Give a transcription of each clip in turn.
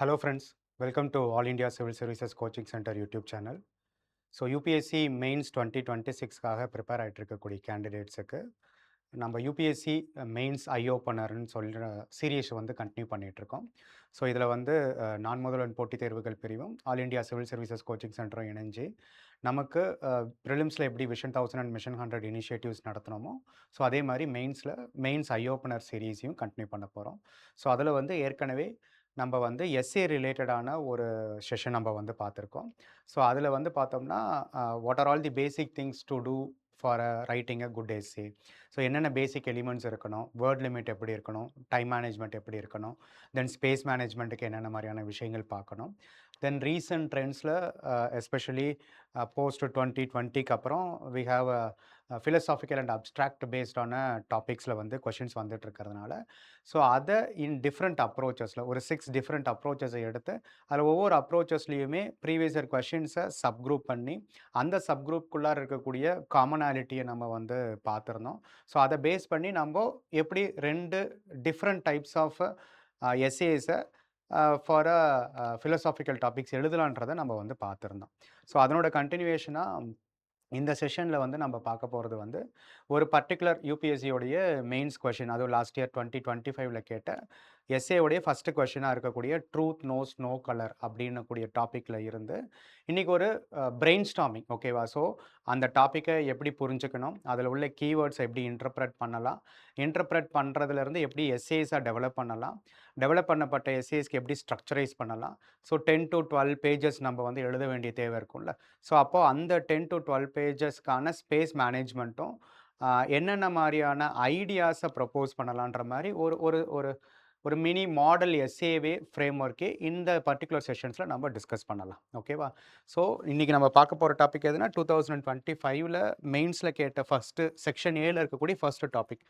Hello friends, welcome to All India Civil Services Coaching Center YouTube channel. So UPSC mains 2026க்காக prepare ஆகிட்டு இருக்கக்கூடிய கேண்டிடேட்ஸுக்கு நம்ம UPSC mains ஐ ஓப்பனர்னு சொல்கிற series வந்து continue பண்ணிகிட்ருக்கோம். ஸோ இதில் வந்து நான் முதல்வன் போட்டித் தேர்வுகள் பிரிவும் all India civil services coaching சென்டரும் இணைஞ்சு நமக்கு ப்ரிலிம்ஸில் எப்படி விஷன் 1000 அண்ட் மிஷன் 100 இனிஷியேட்டிவ்ஸ் நடத்தினோமோ ஸோ அதே மாதிரி மெயின்ஸ் ஐ ஓப்பனர் சீரீஸையும் கண்டினியூ பண்ண போகிறோம். ஸோ அதில் வந்து ஏற்கனவே நம்ம வந்து எஸ்ஏ ரிலேட்டடான ஒரு செஷன் நம்ம வந்து பார்த்துருக்கோம். ஸோ அதில் வந்து பார்த்தோம்னா what are all the basic things to do for writing a good essay. So என்னென்ன பேசிக் எலிமெண்ட்ஸ் இருக்கணும், வேர்ட் லிமிட் எப்படி இருக்கணும், டைம் மேனேஜ்மெண்ட் எப்படி இருக்கணும், தென் ஸ்பேஸ் மேனேஜ்மெண்ட்டுக்கு என்னென்ன மாதிரியான விஷயங்கள் பார்க்கணும். தென் ரீசன்ட் ட்ரெண்ட்ஸில் எஸ்பெஷலி போஸ்ட் 2020க்கு அப்புறம் we have philosophical and abstract பேஸ்டான டாபிக்ஸில் வந்து கொஷின்ஸ் வந்துட்டு இருக்கிறதுனால ஸோ அதை இன் டிஃப்ரெண்ட் அப்ரோச்சஸில் ஒரு 6 டிஃப்ரெண்ட் அப்ரோச்சஸை எடுத்து அதில் ஒவ்வொரு அப்ரோச்சஸ்லேயுமே ப்ரீவியஸ் இயர் கொஷின்ஸை சப்குரூப் பண்ணி அந்த சப்குரூப்புக்குள்ளார இருக்கக்கூடிய காமனாலிட்டியை நம்ம வந்து பார்த்துருந்தோம். ஸோ அதை பேஸ் பண்ணி நம்ம எப்படி 2 டிஃப்ரெண்ட் டைப்ஸ் ஆஃப் எஸ்ஏஸை ஃபார் ஃபிலசாஃபிக்கல் டாபிக்ஸ் எழுதலான்றதை நம்ம வந்து பார்த்துருந்தோம். ஸோ அதனோட கண்டினியூவேஷனாக இந்த செஷனில் வந்து நம்ம பார்க்க போகிறது வந்து ஒரு பர்டிகுலர் யூபிஎஸ்சியோடைய மெயின்ஸ் கொஷின், அதுவும் லாஸ்ட் இயர் 2025ல் கேட்ட எஸ்ஏவுடைய ஃபஸ்ட்டு கொஷினாக இருக்கக்கூடிய ட்ரூத் நோஸ் நோ கலர் அப்படின்னு கூடிய டாப்பிக்கில் இருந்து இன்றைக்கி ஒரு பிரெயின் ஸ்டாமிங், ஓகேவா? ஸோ அந்த டாப்பிக்கை எப்படி புரிஞ்சுக்கணும், அதில் உள்ள கீவேர்ட்ஸ் எப்படி இன்டர்ப்ரெட் பண்ணலாம், இன்டர்ப்ரெட் பண்ணுறதுலேருந்து எப்படி எஸ்ஏஸாக டெவலப் பண்ணலாம், டெவலப் பண்ணப்பட்ட எஸ்ஏஸ்க்கு எப்படி ஸ்ட்ரக்சரைஸ் பண்ணலாம். ஸோ 10 to 12 பேஜஸ் நம்ம வந்து எழுத வேண்டிய தேவை இருக்கும்ல. ஸோ அப்போது அந்த 10 to 12 பேஜஸ்க்கான ஸ்பேஸ் மேனேஜ்மெண்ட்டும் என்னென்ன மாதிரியான ஐடியாஸை ப்ரப்போஸ் பண்ணலான்ற மாதிரி ஒரு ஒரு ஒரு ஒரு மினி மாடல் எஸ்ஏவே ஃப்ரேம் ஒர்க்கே இந்த பர்டிகுலர் செஷன்ஸில் நம்ம டிஸ்கஸ் பண்ணலாம், ஓகேவா? ஸோ இன்றைக்கி நம்ம பார்க்க போகிற டாபிக் எதுனா 2025ல் மெயின்ஸில் கேட்ட ஃபஸ்ட்டு செக்ஷன் ஏல இருக்கக்கூடிய first topic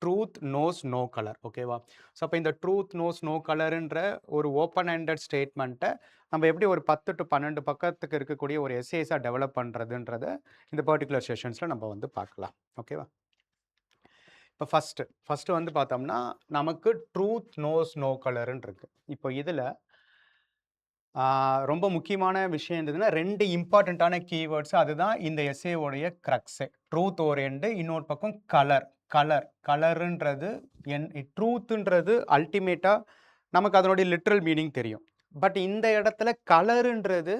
truth knows no colour, ஓகேவா? ஸோ அப்போ இந்த ட்ரூத் நோஸ் நோ கலருன்ற ஒரு ஓப்பன் ஹேண்டட் ஸ்டேட்மெண்ட்டை நம்ம எப்படி ஒரு 10 to 12 பக்கத்துக்கு இருக்கக்கூடிய ஒரு எஸ்ஏஸாக டெவலப் பண்ணுறதுன்றத இந்த பர்டிகுலர் செஷன்ஸில் நம்ம வந்து பார்க்கலாம், ஓகேவா? இப்போ ஃபஸ்ட்டு வந்து பார்த்தோம்னா நமக்கு ட்ரூத் நோஸ் நோ கலருன்னு இருக்குது. இப்போ இதில் ரொம்ப முக்கியமான விஷயம் இருந்ததுன்னா 2 இம்பார்ட்டண்ட்டான கீவேர்ட்ஸ், அதுதான் இந்த எஸ்ஏவோடைய க்ரக்ஸு. ட்ரூத் ஓரியன்ட், இன்னொரு பக்கம் கலருன்றது ட்ரூத்துன்றது அல்டிமேட்டாக நமக்கு அதனுடைய லிட்ரல் மீனிங் தெரியும். பட் இந்த இடத்துல கலருன்றது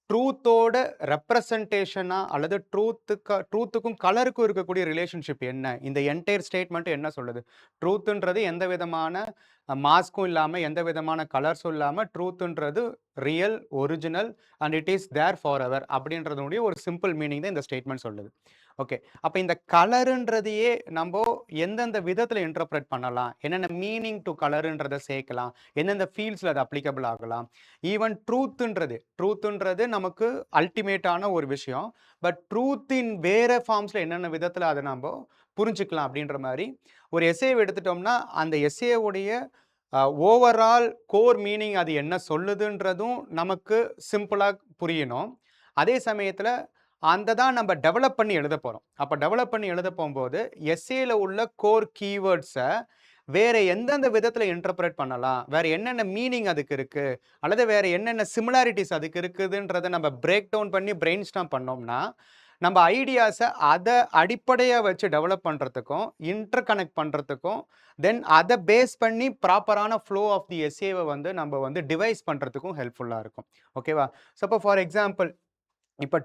ட்ரூத்தோட ரெப்ரசன்டேஷனா அல்லது ட்ரூத்துக்கும் கலருக்கும் இருக்கக்கூடிய ரிலேஷன்ஷிப் என்ன, இந்த என்டையர் ஸ்டேட்மெண்ட் என்ன சொல்லுது? ட்ரூத்துன்றது எந்த விதமான மாஸ்க்கும் இல்லாமல் எந்த விதமான கலர்ஸும் இல்லாமல் ட்ரூத்துன்றது real, original and it is there forever அப்படின்றதுடைய ஒரு சிம்பிள் மீனிங் தான் இந்த ஸ்டேட்மெண்ட் சொல்லுது. ஓகே, அப்போ இந்த கலருன்றதையே நம்ம எந்தெந்த விதத்தில் இன்டர்பிரட் பண்ணலாம், என்னென்ன மீனிங் டு கலருன்றதை சேர்க்கலாம், எந்தெந்த ஃபீல்ட்ஸில் அது அப்ளிகபிள் ஆகலாம். ஈவன் ட்ரூத்துன்றது நமக்கு அல்டிமேட்டான ஒரு விஷயம். பட் ட்ரூத்தின் வேற ஃபார்ம்ஸில் என்னென்ன விதத்தில் அதை நம்ம புரிஞ்சுக்கலாம் அப்படின்ற மாதிரி ஒரு எஸ்ஏவை எடுத்துட்டோம்னா அந்த எஸ்ஏவுடைய ஓவரால் கோர் மீனிங் அது என்ன சொல்லுதுன்றதும் நமக்கு சிம்பிளாக புரியணும். அதே சமயத்தில் அந்த தான் நம்ம டெவலப் பண்ணி எழுத போகிறோம். அப்போ டெவலப் பண்ணி எழுத போகும்போது எஸ்ஏல உள்ள கோர் கீவேர்ட்ஸை வேற எந்தெந்த விதத்தில் இன்டர்பிரேட் பண்ணலாம், வேற என்னென்ன மீனிங் அதுக்கு இருக்கு, அல்லது வேற என்னென்ன சிமிலாரிட்டிஸ் அதுக்கு இருக்குதுன்றதை நம்ம பிரேக் டவுன் பண்ணி பிரெயின் ஸ்டார்ம் பண்ணோம்னா நம்ம ஐடியாஸை அதை அடிப்படையாக வச்சு டெவலப் பண்ணுறதுக்கும் இன்டர் கனெக்ட் பண்ணுறதுக்கும் தென் அதை பேஸ் பண்ணி ப்ராப்பரான ஃப்ளோ ஆஃப் தி எஸ்ஏவை வந்து நம்ம வந்து டிவைஸ் பண்ணுறதுக்கும் ஹெல்ப்ஃபுல்லாக இருக்கும், ஓகேவா? ஸோ இப்போ ஃபார் எக்ஸாம்பிள் இப்போ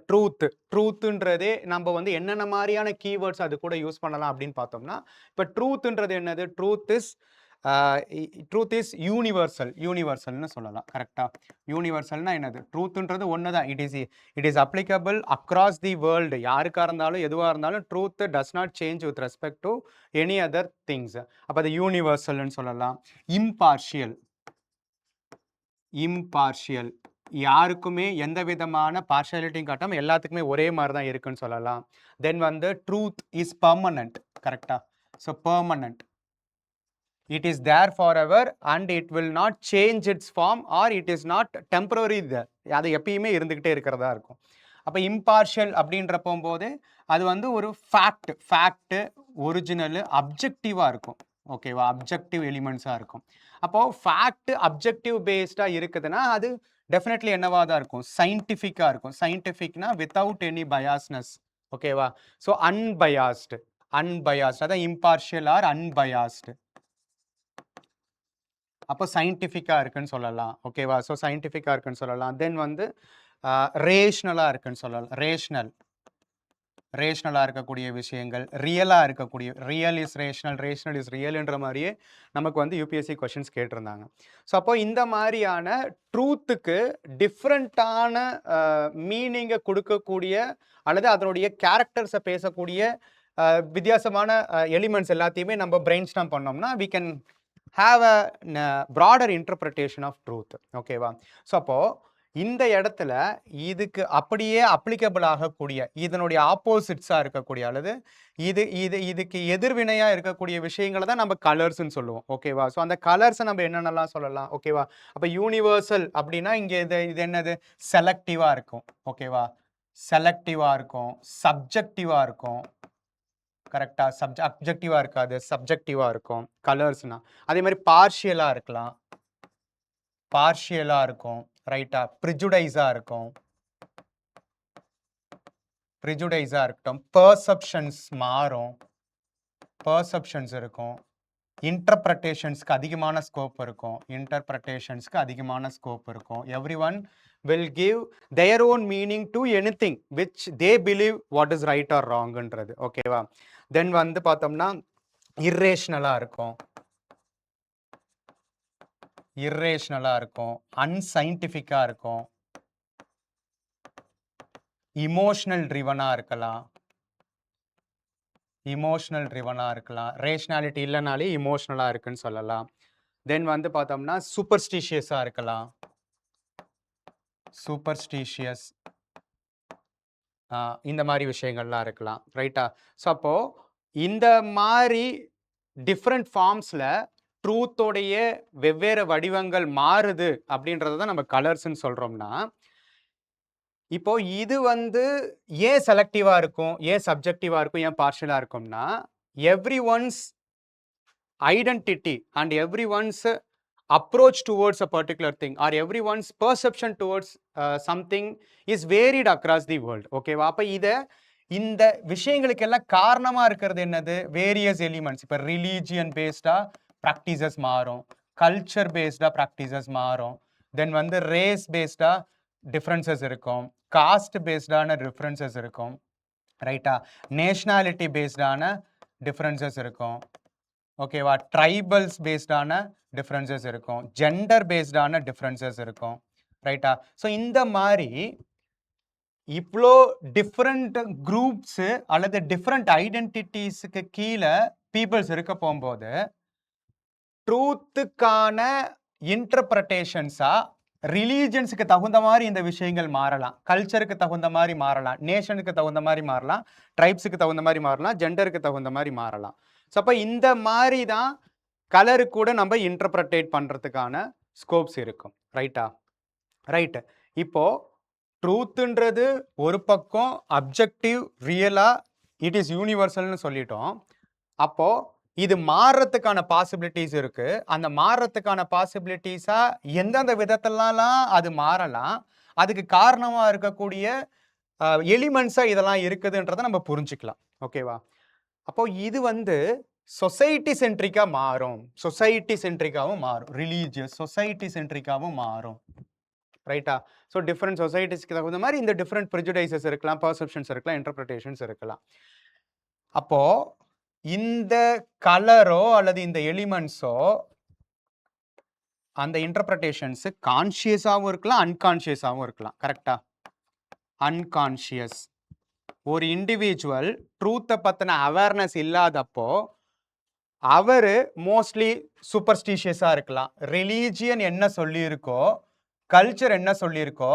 ட்ரூத்துன்றதே நம்ம வந்து என்னென்ன மாதிரியான கீவேர்ட்ஸ் அது கூட யூஸ் பண்ணலாம் அப்படின்னு பார்த்தோம்னா, இப்போ ட்ரூத்துன்றது என்னது? ட்ரூத் இஸ் யூனிவர்சல்னு சொல்லலாம், கரெக்டாக? யூனிவர்சல்னா என்னது? ட்ரூத்துன்றது ஒன்று தான். It is applicable across the world. யாருக்காக இருந்தாலும் எதுவாக இருந்தாலும் truth does not change with respect to any other things. அப்போ அது யூனிவர்சல்னு சொல்லலாம். இம்பார்ஷியல் யாருக்குமே எந்த விதமான பார்ஷியாலிட்டியும் காட்டாமல் எல்லாத்துக்குமே ஒரே மாதிரி தான் இருக்குன்னு சொல்லலாம். தென் வந்து ட்ரூத் இஸ் பர்மனன்ட், கரெக்டா? So permanent, it is there forever and it will not change its form or it is not temporary. அது எப்பயுமே இருந்துக்கிட்டே இருக்கிறதா இருக்கும். அப்போ இம்பார்ஷியல் அப்படின்ற போகும்போது அது வந்து ஒரு ஃபேக்ட், ஒரிஜினல், அப்ஜெக்டிவாக இருக்கும். ஓகேவா? அப்ஜெக்டிவ் எலிமெண்ட்ஸா இருக்கும். அப்போ ஃபேக்ட் அப்ஜெக்டிவ் பேஸ்டா இருக்குதுன்னா, அது டெஃபினெட்லி என்னவா தான் இருக்கும்? சயின்டிஃபிக்கா இருக்கும். சயின்டிஃபிக்னா வித்தவுட் எனி பயாஸ்னஸ். ஓகேவா? So unbiased. அன்பயாஸ்டு அதான் இம்பார்ஷியல் ஆர் அன்பயாஸ்டு. அப்போ சயின்டிஃபிக்கா இருக்குன்னு சொல்லலாம். ஓகேவா? ஸோ சயின்டிஃபிக்கா இருக்குன்னு சொல்லலாம். தென் வந்து ரேஷனலா இருக்குன்னு சொல்லலாம். ரேஷனலா இருக்கக்கூடிய விஷயங்கள், ரியலா இருக்கக்கூடிய real is rational, rational is ரியல்ன்ற மாதிரியே நமக்கு வந்து யூபிஎஸ்சி கொஸ்டின்ஸ் கேட்டிருந்தாங்க. ஸோ அப்போ இந்த மாதிரியான ட்ரூத்துக்கு டிஃப்ரெண்ட்டான மீனிங்கை கொடுக்கக்கூடிய அல்லது அதனுடைய கேரக்டர்ஸை பேசக்கூடிய வித்தியாசமான எலிமெண்ட்ஸ் எல்லாத்தையுமே நம்ம பிரெயின் ஸ்டாம் பண்ணோம்னா we can have a broader interpretation of truth. ஓகேவா? ஸோ அப்போ இந்த இடத்துல இதுக்கு அப்படியே அப்ளிகபிள் ஆகக்கூடிய இதனுடைய ஆப்போசிட்ஸா இருக்கக்கூடிய அல்லது இதுக்கு எதிர்வினையா இருக்கக்கூடிய விஷயங்களை தான் நம்ம கலர்ஸ்ன்னு சொல்லுவோம். ஓகேவா? ஸோ அந்த கலர்ஸை நம்ம என்னென்னலாம் சொல்லலாம்? ஓகேவா? அப்போ யூனிவர்சல் அப்படின்னா இங்கே இது என்னது? செலக்டிவா இருக்கும். ஓகேவா? செலக்டிவா இருக்கும், சப்ஜெக்டிவா இருக்கும். கரெக்டா? அப்ஜெக்டிவா இருக்காது, சப்ஜெக்டிவா இருக்கும் கலர்ஸ்னா. அதே மாதிரி பார்ஷியலா இருக்கலாம், பார்ஷியலா இருக்கும். ரைட்டா? ப்ரிஜுடைஸா இருக்கும், ப்ரிஜுடைஸா இருக்கட்டும். பெர்செப்ஷன்ஸ் மாறும், பெர்செப்ஷன்ஸ் இருக்கும். இன்டர்பிரட்டேஷன்ஸ்க்கு அதிகமான ஸ்கோப் இருக்கும், இன்டர்பிரட்டேஷன்ஸ்க்கு அதிகமான ஸ்கோப் இருக்கும். Every one will give their own meaning to anything which they believe what is right or wrongன்றது. ஓகேவா? தென் வந்து பார்த்தோம்னா இர்ரேஷனலா இருக்கும், இர்ரேஷனலா இருக்கும், அன்சைன்டிஃபிக்கா இருக்கும், இமோஷனல் ட்ரிவனா இருக்கலாம், இமோஷனல் ட்ரிவனா இருக்கலாம். ரேஷனாலிட்டி இல்லைனாலே இமோஷனலா இருக்குன்னு சொல்லலாம். தென் வந்து பார்த்தோம்னா சூப்பர்ஸ்டிஷியஸா இருக்கலாம், சூப்பர்ஸ்டிஷியஸ் இந்த மாதிரி விஷயங்கள்லாம் இருக்கலாம். ரைட்டா? ஸோ அப்போ இந்த மாதிரி டிஃப்ரெண்ட் ஃபார்ம்ஸில் ட்ரூத்தோடைய வெவ்வேறு வடிவங்கள் மாறுது அப்படின்றத தான் நம்ம கலர்ஸ்ன்னு சொல்கிறோம்னா, இப்போ இது வந்து ஏன் செலக்டிவாக இருக்கும், ஏன் சப்ஜெக்டிவாக இருக்கும், ஏன் பார்ஷியலாக இருக்கும்னா, every once identity and every once approach towards a particular thing or everyone's perception towards something is varied across the world. ஓகேவா? அப்ப இந்த விஷயங்களுக்கெல்லாம் காரணமா இருக்கிறது என்னது? Various elements. இப்போ ரிலீஜியன் பேஸ்டா ப்ராக்டிசஸ் மாறும், கல்ச்சர் பேஸ்டா ப்ராக்டிசஸ் மாறும், தென் வந்து ரேஸ் பேஸ்டா டிஃப்ரென்சஸ் இருக்கும், காஸ்ட் பேஸ்டான டிஃப்ரென்சஸ் இருக்கும். ரைட்டா? நேஷனாலிட்டி பேஸ்டான டிஃப்ரென்சஸ் இருக்கும். ஓகேவா? ட்ரைபல்ஸ் பேஸ்டான டிஃப்ரென்சஸ் இருக்கும், ஜெண்டர் பேஸ்டான டிஃப்ரென்சஸ் இருக்கும். ரைட்டா? ஸோ இந்த மாதிரி இவ்வளோ டிஃப்ரெண்ட் குரூப்ஸு அல்லது டிஃப்ரெண்ட் ஐடென்டிட்டிஸுக்கு கீழே பீப்புள்ஸ் இருக்க போகும்போது ட்ரூத்துக்கான இன்டர்பிரட்டேஷன்ஸா ரிலீஜன்ஸுக்கு தகுந்த மாதிரி இந்த விஷயங்கள் மாறலாம், கல்ச்சருக்கு தகுந்த மாதிரி மாறலாம், நேஷனுக்கு தகுந்த மாதிரி மாறலாம், ட்ரைப்ஸுக்கு தகுந்த மாதிரி மாறலாம், ஜெண்டருக்கு தகுந்த மாதிரி மாறலாம். ஸோ அப்போ இந்த மாதிரி தான் கலரு கூட நம்ம இன்டர்பிரட்டேட் பண்ணுறதுக்கான ஸ்கோப்ஸ் இருக்கும். ரைட்டா? ரைட்டு. இப்போ ட்ரூத்துன்றது ஒரு பக்கம் அப்ஜெக்டிவ் ரியலா இட் இஸ் யூனிவர்சல்னு சொல்லிட்டோம். அப்போ இது மாறுறதுக்கான பாசிபிலிட்டிஸ் இருக்கு. அந்த மாறுறதுக்கான பாசிபிலிட்டிஸா எந்தெந்த விதத்திலலாம் அது மாறலாம், அதுக்கு காரணமா இருக்கக்கூடிய எலிமெண்ட்ஸா இதெல்லாம் இருக்குதுன்றதை நம்ம புரிஞ்சுக்கலாம். ஓகேவா? அப்போ இது வந்து சொசைட்டி சென்ட்ரிக்கா மாறும், சொசைட்டி சென்ட்ரிக்காவும் மாறும், ரிலீஜியஸ் சொசைட்டி சென்ட்ரிக்காவும் மாறும். ரைட்டா? ஸோ டிஃப்ரெண்ட் சொசைட்டிஸ்க்கு தகுந்த மாதிரி இந்த டிஃப்ரெண்ட் ப்ரிஜுடைசஸ் இருக்கலாம், பர்செப்ஷன்ஸ் இருக்கலாம், இன்டர்பிரிட்டேஷன்ஸ் இருக்கலாம். அப்போ இந்த கலரோ அல்லது இந்த எலிமெண்ட்ஸோ அந்த இன்டர்பிரிட்டேஷன்ஸ் கான்ஷியஸாகவும் இருக்கலாம், அன்கான்ஷியஸாகவும் இருக்கலாம். கரெக்டா? அன்கான்ஷியஸ். ஒரு இண்டிவிஜுவல் ட்ரூத்தை பற்றின அவேர்னஸ் இல்லாதப்போ அவர் மோஸ்ட்லி சூப்பர்ஸ்டிஷியஸாக இருக்கலாம். ரிலீஜியன் என்ன சொல்லியிருக்கோ, கல்ச்சர் என்ன சொல்லியிருக்கோ,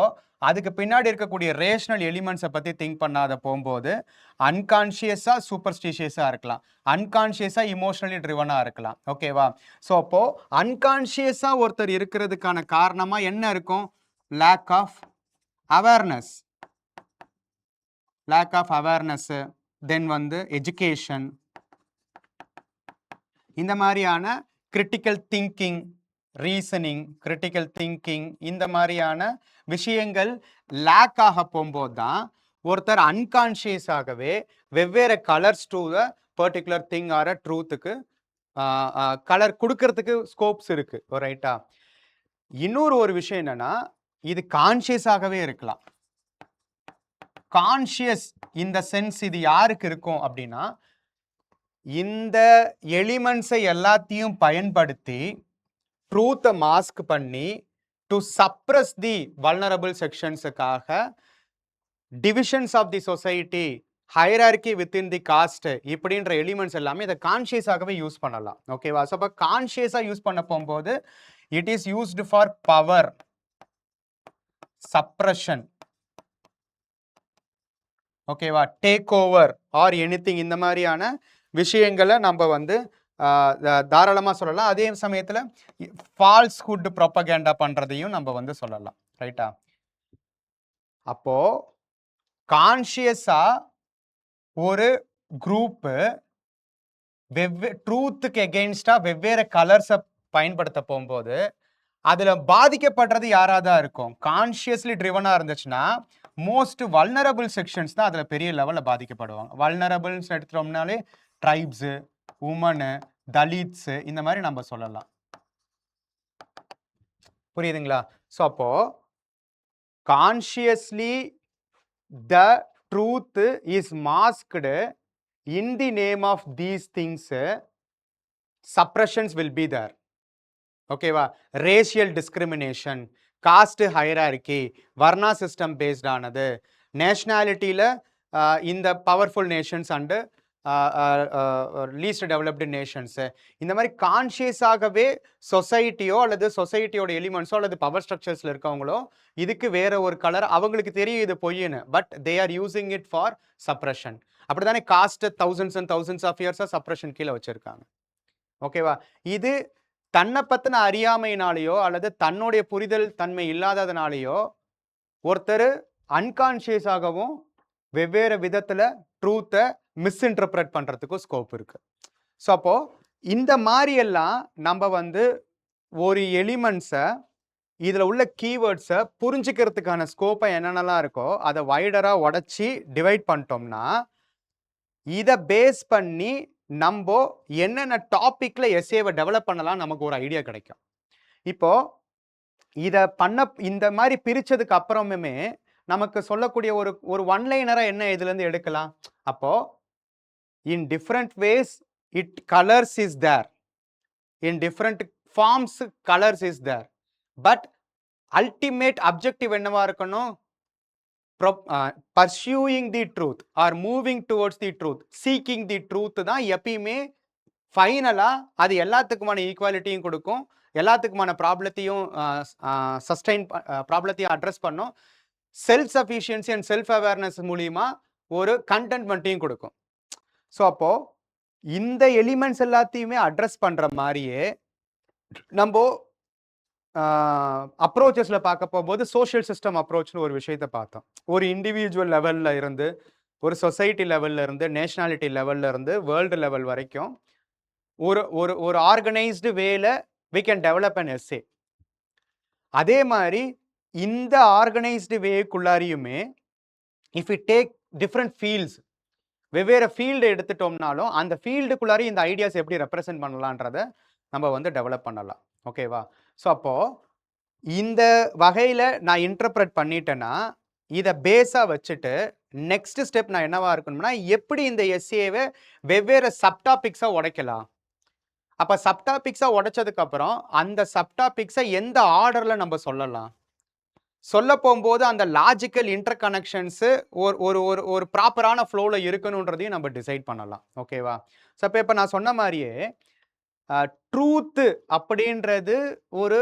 அதுக்கு பின்னாடி இருக்கக்கூடிய ரேஷனல் எலிமெண்ட்ஸை பற்றி திங்க் பண்ணாத போகும்போது அன்கான்ஷியஸாக சூப்பர்ஸ்டிஷியஸாக இருக்கலாம், அன்கான்ஷியஸாக இமோஷனலி ட்ரிவனாக இருக்கலாம். ஓகேவா? ஸோ அப்போது அன்கான்ஷியஸாக ஒருத்தர் இருக்கிறதுக்கான காரணமாக என்ன இருக்கும்? Lack of awareness, lack of awareness, then வந்து எஜுகேஷன், இந்த மாதிரியான critical thinking, reasoning, critical thinking இந்த மாதிரியான விஷயங்கள் லேக் ஆக போகும்போது தான் ஒருத்தர் அன்கான்ஷியஸாகவே வெவ்வேறு colours to the particular thing or ட்ரூத்துக்கு கலர் கொடுக்கறதுக்கு ஸ்கோப்ஸ் இருக்கு, ரைட்டா? இன்னொரு ஒரு விஷயம் என்னன்னா, இது கான்ஷியஸாகவே இருக்கலாம். கான்ஷியஸ் இந்த சென்ஸ் இது யாருக்கு இருக்கும் அப்படின்னா, இந்த எலிமெண்ட்ஸை எல்லாத்தையும் பயன்படுத்தி ட்ரூத்தை மாஸ்க் பண்ணி டு சப்ரஸ் தி வல்னரபிள் செக்ஷன்ஸுக்காக divisions of the society, hierarchy within the caste இப்படின்ற எலிமெண்ட்ஸ் எல்லாமே இதை கான்ஷியஸாகவே யூஸ் பண்ணலாம். ஓகேவா? ஸோ அப்போ கான்ஷியஸாக யூஸ் பண்ண போகும்போது it is used for power, suppression, ஓகேவா, டேக் ஓவர் ஆர் எனிதிங் இந்த மாதிரியான விஷயங்களை நம்ம வந்து தாராளமாக சொல்லலாம். அதே சமயத்தில் ஃபால்ஸ்ஹுட் ப்ரொபகேண்டா பண்ணுறதையும் நம்ம வந்து சொல்லலாம், ரைட்டா? அப்போ கான்ஷியஸா ஒரு குரூப்பு ட்ரூத்துக்கு எகெயின்ஸ்டா வெவ்வேறு கலர்ஸை பயன்படுத்த போகும்போது அதுல பாதிக்கப்படுறது யாராதான் இருக்கும்? கான்ஷியஸ்லி ட்ரிவனா இருந்துச்சுன்னா மோஸ்ட் வல்னரபிள் செக்ஷன்ஸ் தான் அதுல பெரிய லெவல்ல பாதிக்கப்படுவாங்க. வல்னரபிள்ஸ் எடுத்துட்டோம்னாலே ட்ரைப்ஸ், உமனு, தலித்ஸ் இந்த மாதிரி நம்ம சொல்லலாம். புரியுதுங்களா? ஸோ அப்போ consciously the truth is masked in the name of these things, suppressions will be there. ஓகேவா? Racial discrimination, caste hierarchy, varna system based ஆனது, நேஷனாலிட்டியில் இந்த powerful nations and least developed nations இந்த மாதிரி கான்ஷியஸாகவே சொசைட்டியோ அல்லது சொசைட்டியோட எலிமெண்ட்ஸோ அல்லது பவர் ஸ்ட்ரக்சர்ஸில் இருக்கவங்களோ இதுக்கு வேற ஒரு கலர் அவங்களுக்கு தெரியும் இது பொய்ன்னு, but they are using it for suppression. அப்படி தானே caste thousands and thousands of இயர்ஸாக சப்ரஷன் கீழே வச்சுருக்காங்க. ஓகேவா? இது தன்னை பற்றின அறியாமையினாலேயோ அல்லது தன்னுடைய புரிதல் தன்மை இல்லாததுனாலேயோ ஒருத்தர் அன்கான்ஷியஸாகவும் வெவ்வேறு விதத்தில் ட்ரூத்தை மிஸ்இன்டர்பிரட் பண்ணுறதுக்கும் ஸ்கோப் இருக்கு. ஸோ அப்போ இந்த மாதிரி எல்லாம் நம்ம வந்து ஒரு எலிமெண்ட்ஸை இதில் உள்ள கீவேர்ட்ஸை புரிஞ்சுக்கிறதுக்கான ஸ்கோப்பை என்னென்னலாம் இருக்கோ அதை வைடராக உடச்சி டிவைட் பண்ணிட்டோம்னா இதை பேஸ் பண்ணி நம்ம என்னென்ன டாபிக்ல எஸ்ஏவை டெவலப் பண்ணலாம் நமக்கு ஒரு ஐடியா கிடைக்கும். இப்போ இதை இந்த மாதிரி பிரிச்சதுக்கு அப்புறமே நமக்கு சொல்லக்கூடிய ஒரு ஒன்லைனரா என்ன இதுலேருந்து எடுக்கலாம்? அப்போ in different ways it colours is there, in different forms colours is there, but ultimate objective என்னவா இருக்கணும்? pursuing the truth or moving towards the truth, seeking the truth தான் எப்பயுமே ஃபைனலா அது எல்லாத்துக்குமான ஈக்குவாலிட்டியும் கொடுக்கும், எல்லாத்துக்குமான ப்ராப்ளத்தையும் சஸ்டைன் ப்ராப்ளத்தையும் அட்ரஸ் பண்ணும், self sufficiency and self awareness மூலியமா ஒரு கண்டென்ட்மெண்ட்டையும் கொடுக்கும். ஸோ அப்போ இந்த எலிமெண்ட்ஸ் எல்லாத்தையுமே அட்ரஸ் பண்ற மாதிரியே நம்ம அப்ரோச்சஸில் பார்க்க போகும்போது சோஷியல் சிஸ்டம் அப்ரோச்னு ஒரு விஷயத்தை பார்த்தோம். ஒரு இண்டிவிஜுவல் லெவலில் இருந்து ஒரு சொசைட்டி லெவலில் இருந்து நேஷனாலிட்டி லெவலில் இருந்து வேர்ல்டு லெவல் வரைக்கும் ஒரு ஒரு ஒரு ஆர்கனைஸ்டு வேல we can develop an essay. அதே மாதிரி இந்த ஆர்கனைஸ்டு வேக்குள்ளாரியுமே if you take different fields, வெவ்வேறு ஃபீல்டு எடுத்துட்டோம்னாலும் அந்த ஃபீல்டுக்குள்ளாரி இந்த ஐடியாஸ் எப்படி ரெப்ரசென்ட் பண்ணலான்றதை நம்ம வந்து டெவலப் பண்ணலாம். ஓகேவா? ஸோ அப்போது இந்த வகையில் நான் இன்டர்பிரட் பண்ணிட்டேன்னா இதை பேஸாக வச்சுட்டு நெக்ஸ்ட் ஸ்டெப் நான் என்னவா இருக்கணும்னா எப்படி இந்த எஸ்ஏவை வெவ்வேறு சப்டாபிக்ஸாக உடைக்கலாம். அப்போ சப்டாபிக்ஸாக உடைச்சதுக்கப்புறம் அந்த சப்டாபிக்ஸை எந்த ஆர்டரில் நம்ம சொல்லலாம், சொல்ல போகும்போது அந்த லாஜிக்கல் இன்டர் கனெக்ஷன்ஸு ஒரு ஒரு ஒரு ப்ராப்பரான ஃப்ளோவில் இருக்கணுன்றதையும் நம்ம டிசைட் பண்ணலாம். ஓகேவா? ஸோ இப்போ நான் சொன்ன மாதிரியே ட்ரூத்து அப்படின்றது ஒரு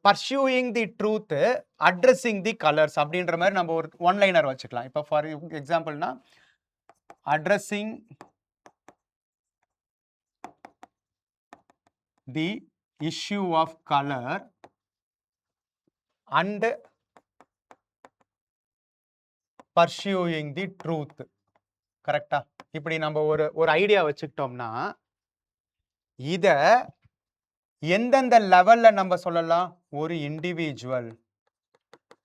pursuing the truth, addressing the colours அப்படின்ற மாதிரி நம்ம ஒரு ஒன்லைனர் வச்சுக்கலாம். இப்போ ஃபார் எக்ஸாம்பிள்னா addressing the issue of colour and pursuing the truth. கரெக்டா? இப்படி நம்ம ஒரு ஐடியா வச்சுக்கிட்டோம்னா இத எந்தெந்த லெவல்ல நம்ம சொல்லலாம்? ஒரு இண்டிவிஜுவல்.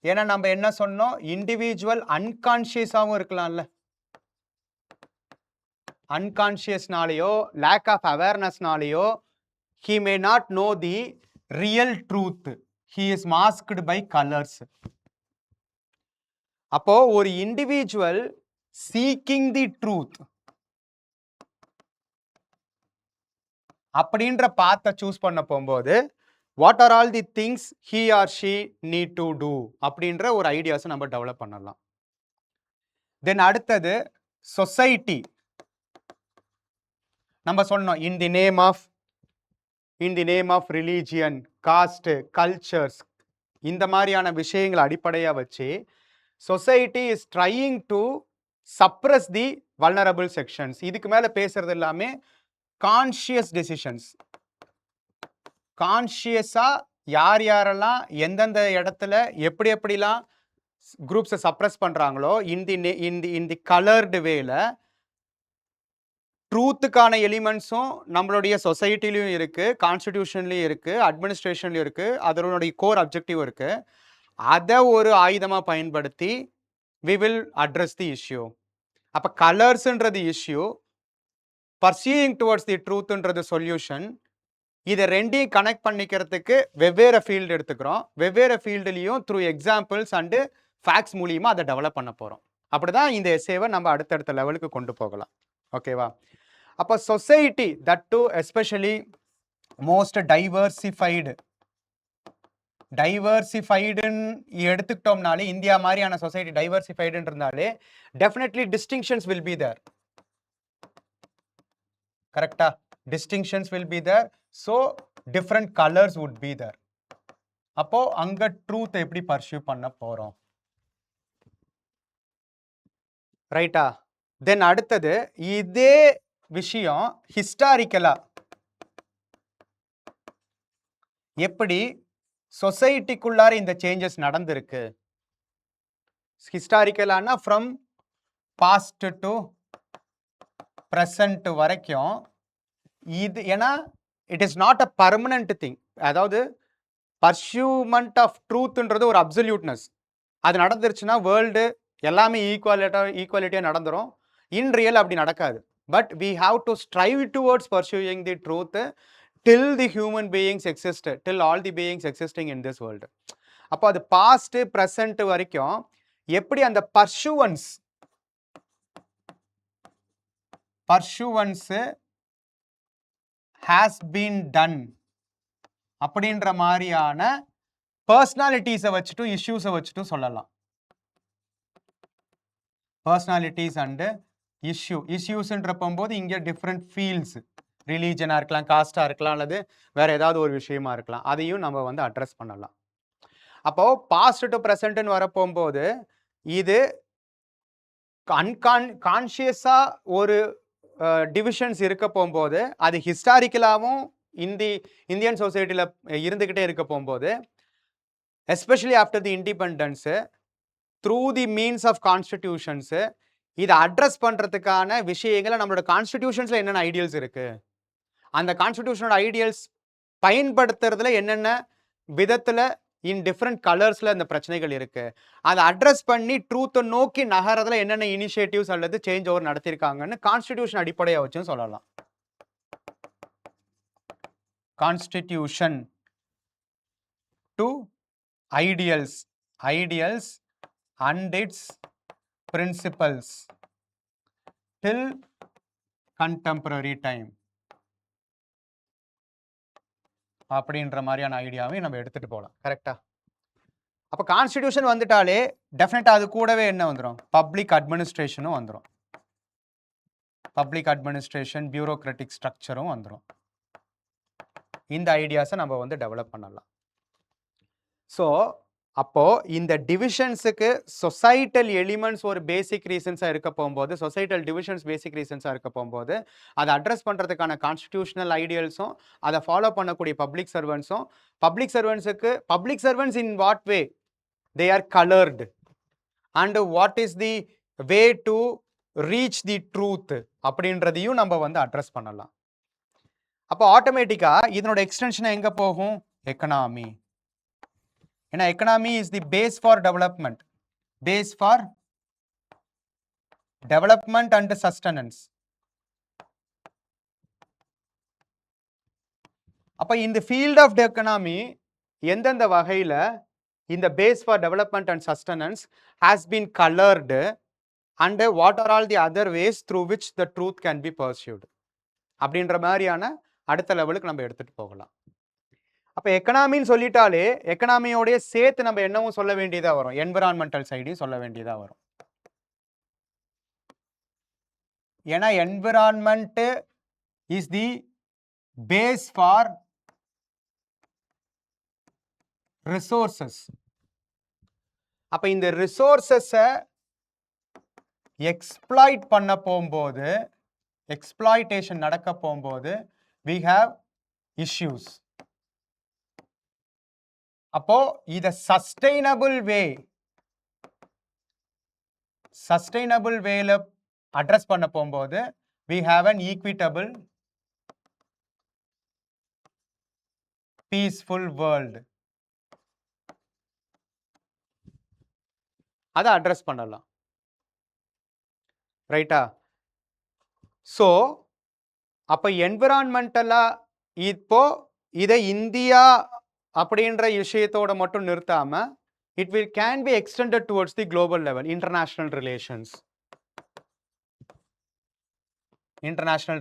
ஏன்னா நம்ம என்ன சொன்னோம்? இண்டிவிஜுவல் அன்கான்ஷியஸாவும் இருக்கலாம்ல. அன்கான்ஷியஸ்னாலயோ, லேக் ஆஃப் அவேர்னஸ்னாலயோ, he may not know the real truth. He is masked by colors. அப்போ ஒரு இண்டிவிஜுவல் சீக்கிங் தி ட்ரூத் அப்படின்ற பாத்தை சூஸ் பண்ண போகும்போது what are all the things he or she need to do அப்படின்ற ஒரு ஐடியாஸை நம்ம டெவலப் பண்ணலாம். தென் அடுத்தது சொசைட்டி. நம்ம சொன்னோம் in the name of religion, caste, cultures, இந்த மாதிரியான விஷயங்களை அடிப்படையாக வச்சு society is trying to suppress the vulnerable sections. இதுக்கு மேலே பேசுறது எல்லாமே கான்ஷியஸ் டெசிஷன்ஸ். கான்ஷியஸாக யார் யாரெல்லாம் எந்தெந்த இடத்துல எப்படிலாம் குரூப்ஸை சப்ரஸ் பண்ணுறாங்களோ இன் தி கலர்டு வேல ட்ரூத்துக்கான எலிமெண்ட்ஸும் நம்மளுடைய சொசைட்டிலையும் இருக்குது, கான்ஸ்டிடியூஷன்லையும் இருக்குது, அட்மினிஸ்ட்ரேஷன்லையும் இருக்குது, அதனுடைய கோர் அப்ஜெக்டிவ் இருக்குது. அதை ஒரு ஆயுதமாக பயன்படுத்தி we will address the issue. அப்போ கலர்ஸ்ன்றது இஷ்யூ, பர்சியூயிங் டுவர்ட்ஸ் தி ட்ரூத்ன்றது சொல்யூஷன். இதை ரெண்டையும் கனெக்ட் பண்ணிக்கிறதுக்கு வெவ்வேறு ஃபீல்டு எடுத்துக்கிறோம். வெவ்வேறு ஃபீல்டுலேயும் த்ரூ எக்ஸாம்பிள்ஸ் அண்டு ஃபேக்ட்ஸ் மூலியமாக அதை டெவலப் பண்ண போகிறோம். அப்படி தான் இந்த எஸ்ஸேவை நம்ம அடுத்தடுத்த லெவலுக்கு கொண்டு போகலாம். ஓகேவா? அப்போ society that to especially most டைவர்சிஃபைடுன்னு எடுத்துக்கிட்டோம்னாலே, இந்தியா மாதிரியான சொசைட்டி டைவர்சிஃபைடுன்னு இருந்தாலே definitely distinctions will be there. கரெக்டா? Distinctions will be there. So different colours would be there. அப்போ அங்க ட்ரூத் எப்படி பர்சியூ பண்ண போறோம்? ரைட்டா? தென் அடுத்தது இதே விஷயம் ஹிஸ்டாரிக்கலா எப்படி சொசைட்டிக்குள்ளார இந்த சேஞ்சஸ் நடந்திருக்கு. ஹிஸ்டாரிக்கலானா ஃப்ரம் பாஸ்ட் டு ப்ரெசன்ட் வரைக்கும். இது ஏன்னா it is not a permanent thing. அதாவது பர்சியூமெண்ட் ஆஃப் ட்ரூத்ன்றது ஒரு அப்சல்யூட்னஸ். அது நடந்துருச்சுன்னா வேர்ல்டு எல்லாமே ஈக்குவாலிட்டியாக நடந்துடும். இன் ரியல் அப்படி நடக்காது. But we have to strive towards pursuing the truth till the human beings exist, till all the beings existing in this world. அப்போ அது past present வரைக்கும் எப்படி அந்த பர்சூவன்ஸ் has been done அப்படின்ற மாதிரியான பர்சனாலிட்டிஸை வச்சுட்டு இஷ்யூஸை வச்சுட்டு சொல்லலாம். பர்சனாலிட்டிஸ் அண்டு இஷ்யூஸ்ன்ற போகும்போது இங்கே டிஃப்ரெண்ட் ஃபீல்ட்ஸ், ரிலீஜனாக இருக்கலாம், காஸ்டாக இருக்கலாம், அல்லது வேறு ஏதாவது ஒரு விஷயமா இருக்கலாம். அதையும் நம்ம வந்து அட்ரஸ் பண்ணலாம். அப்போது பாஸ்ட் டு ப்ரெசண்ட்டுன்னு வரப்போகும்போது இது கான்ஷியஸாக ஒரு டிவிஷன்ஸ் இருக்க போகும்போது அது ஹிஸ்டாரிக்கலாகவும் இந்தியன் சொசைட்டியில் இருந்துக்கிட்டே இருக்க போகும்போது especially after the independence through the means of constitutions இதை அட்ரஸ் பண்ணுறதுக்கான விஷயங்களை நம்மளோட கான்ஸ்டிடியூஷன்ஸில் என்னென்ன ஐடியல்ஸ் இருக்குது, அந்த கான்ஸ்டிடியூஷனோட ஐடியல்ஸ் பயன்படுத்துறதுல என்னென்ன விதத்தில் இன் டிஃப்ரெண்ட் கலர்ஸில் அந்த பிரச்சனைகள் இருக்குது, அதை அட்ரஸ் பண்ணி ட்ரூத்தை நோக்கி நகரதுல என்னென்ன இனிஷியேட்டிவ்ஸ் அல்லது சேஞ்ச் ஓவர் நடத்தியிருக்காங்கன்னு கான்ஸ்டிடியூஷன் அடிப்படையாக வச்சும் சொல்லலாம். Constitution to ideals and its principles till contemporary time அப்படின்ற மாதிரியான ஐடியாவை நம்ம எடுத்துட்டு போகலாம். கரெக்டா? அப்போ கான்ஸ்டிடியூஷன் வந்துட்டாலே டெஃபினட்டா அது கூடவே என்ன வந்துடும்? பப்ளிக் அட்மினிஸ்ட்ரேஷனும் வந்துடும். பப்ளிக் அட்மினிஸ்ட்ரேஷன், பியூரோக்ராட்டிக் ஸ்ட்ரக்சரும் வந்துடும். இந்த ஐடியாஸை நம்ம வந்து டெவலப் பண்ணலாம். ஸோ அப்போ இந்த டிவிஷன்ஸுக்கு சொசைட்டல் எலிமெண்ட்ஸ் ஒரு பேசிக் ரீசன்ஸாக இருக்க போகும்போது, சொசைட்டல் டிவிஷன்ஸ் பேசிக் ரீசன்ஸாக இருக்க போகும்போது அதை அட்ரஸ் பண்ணுறதுக்கான கான்ஸ்டிடியூஷனல் ஐடியல்ஸும் அதை ஃபாலோ பண்ணக்கூடிய பப்ளிக் சர்வன்ட்ஸுக்கு public servants in what way they are coloured and what is the way to reach the truth அப்படின்றதையும் நம்ம வந்து அட்ரஸ் பண்ணலாம். அப்போ ஆட்டோமேட்டிக்கா இதனோட எக்ஸ்டென்ஷன் எங்க போகும்? எக்கனாமி. ஏன்னா economy is the base for development. Base for development and sustenance. அப்ப இந்த ஃபீல்ட் ஆஃப் எக்கனாமி எந்தெந்த வகையில இந்த base for development and sustenance has been coloured and what are all the other ways through which the truth can be pursued அப்படின்ற மாதிரியான அடுத்த லெவலுக்கு நம்ம எடுத்துட்டு போகலாம். அப்ப எக்கனாமின்னு சொல்லிட்டாலே எக்கனாமியோடைய சேர்த்து நம்ம என்னவும் சொல்ல வேண்டியதா வரும், என்விரான்மெண்டல் சைடையும் சொல்ல வேண்டியதா வரும். ஏன்னா environment is the base for resources. அப்ப இந்த ரிசோர்சஸை எக்ஸ்ப்ளாய்ட் பண்ண போகும்போது, எக்ஸ்ப்ளாய்டேஷன் நடக்க போகும்போது we have issues. அப்போ இத சஸ்டைனபிள் வேல அட்ரஸ் பண்ண போகும்போது we have an equitable peaceful world. அதை அட்ரஸ் பண்ணலாம். ரைட்டா? ஸோ அப்போ என்விரான்மெண்டலா இப்போ இதை இந்தியா அப்படின்ற விஷயத்தோட மட்டும் நிறுத்தாம it will can be extended towards the global level. International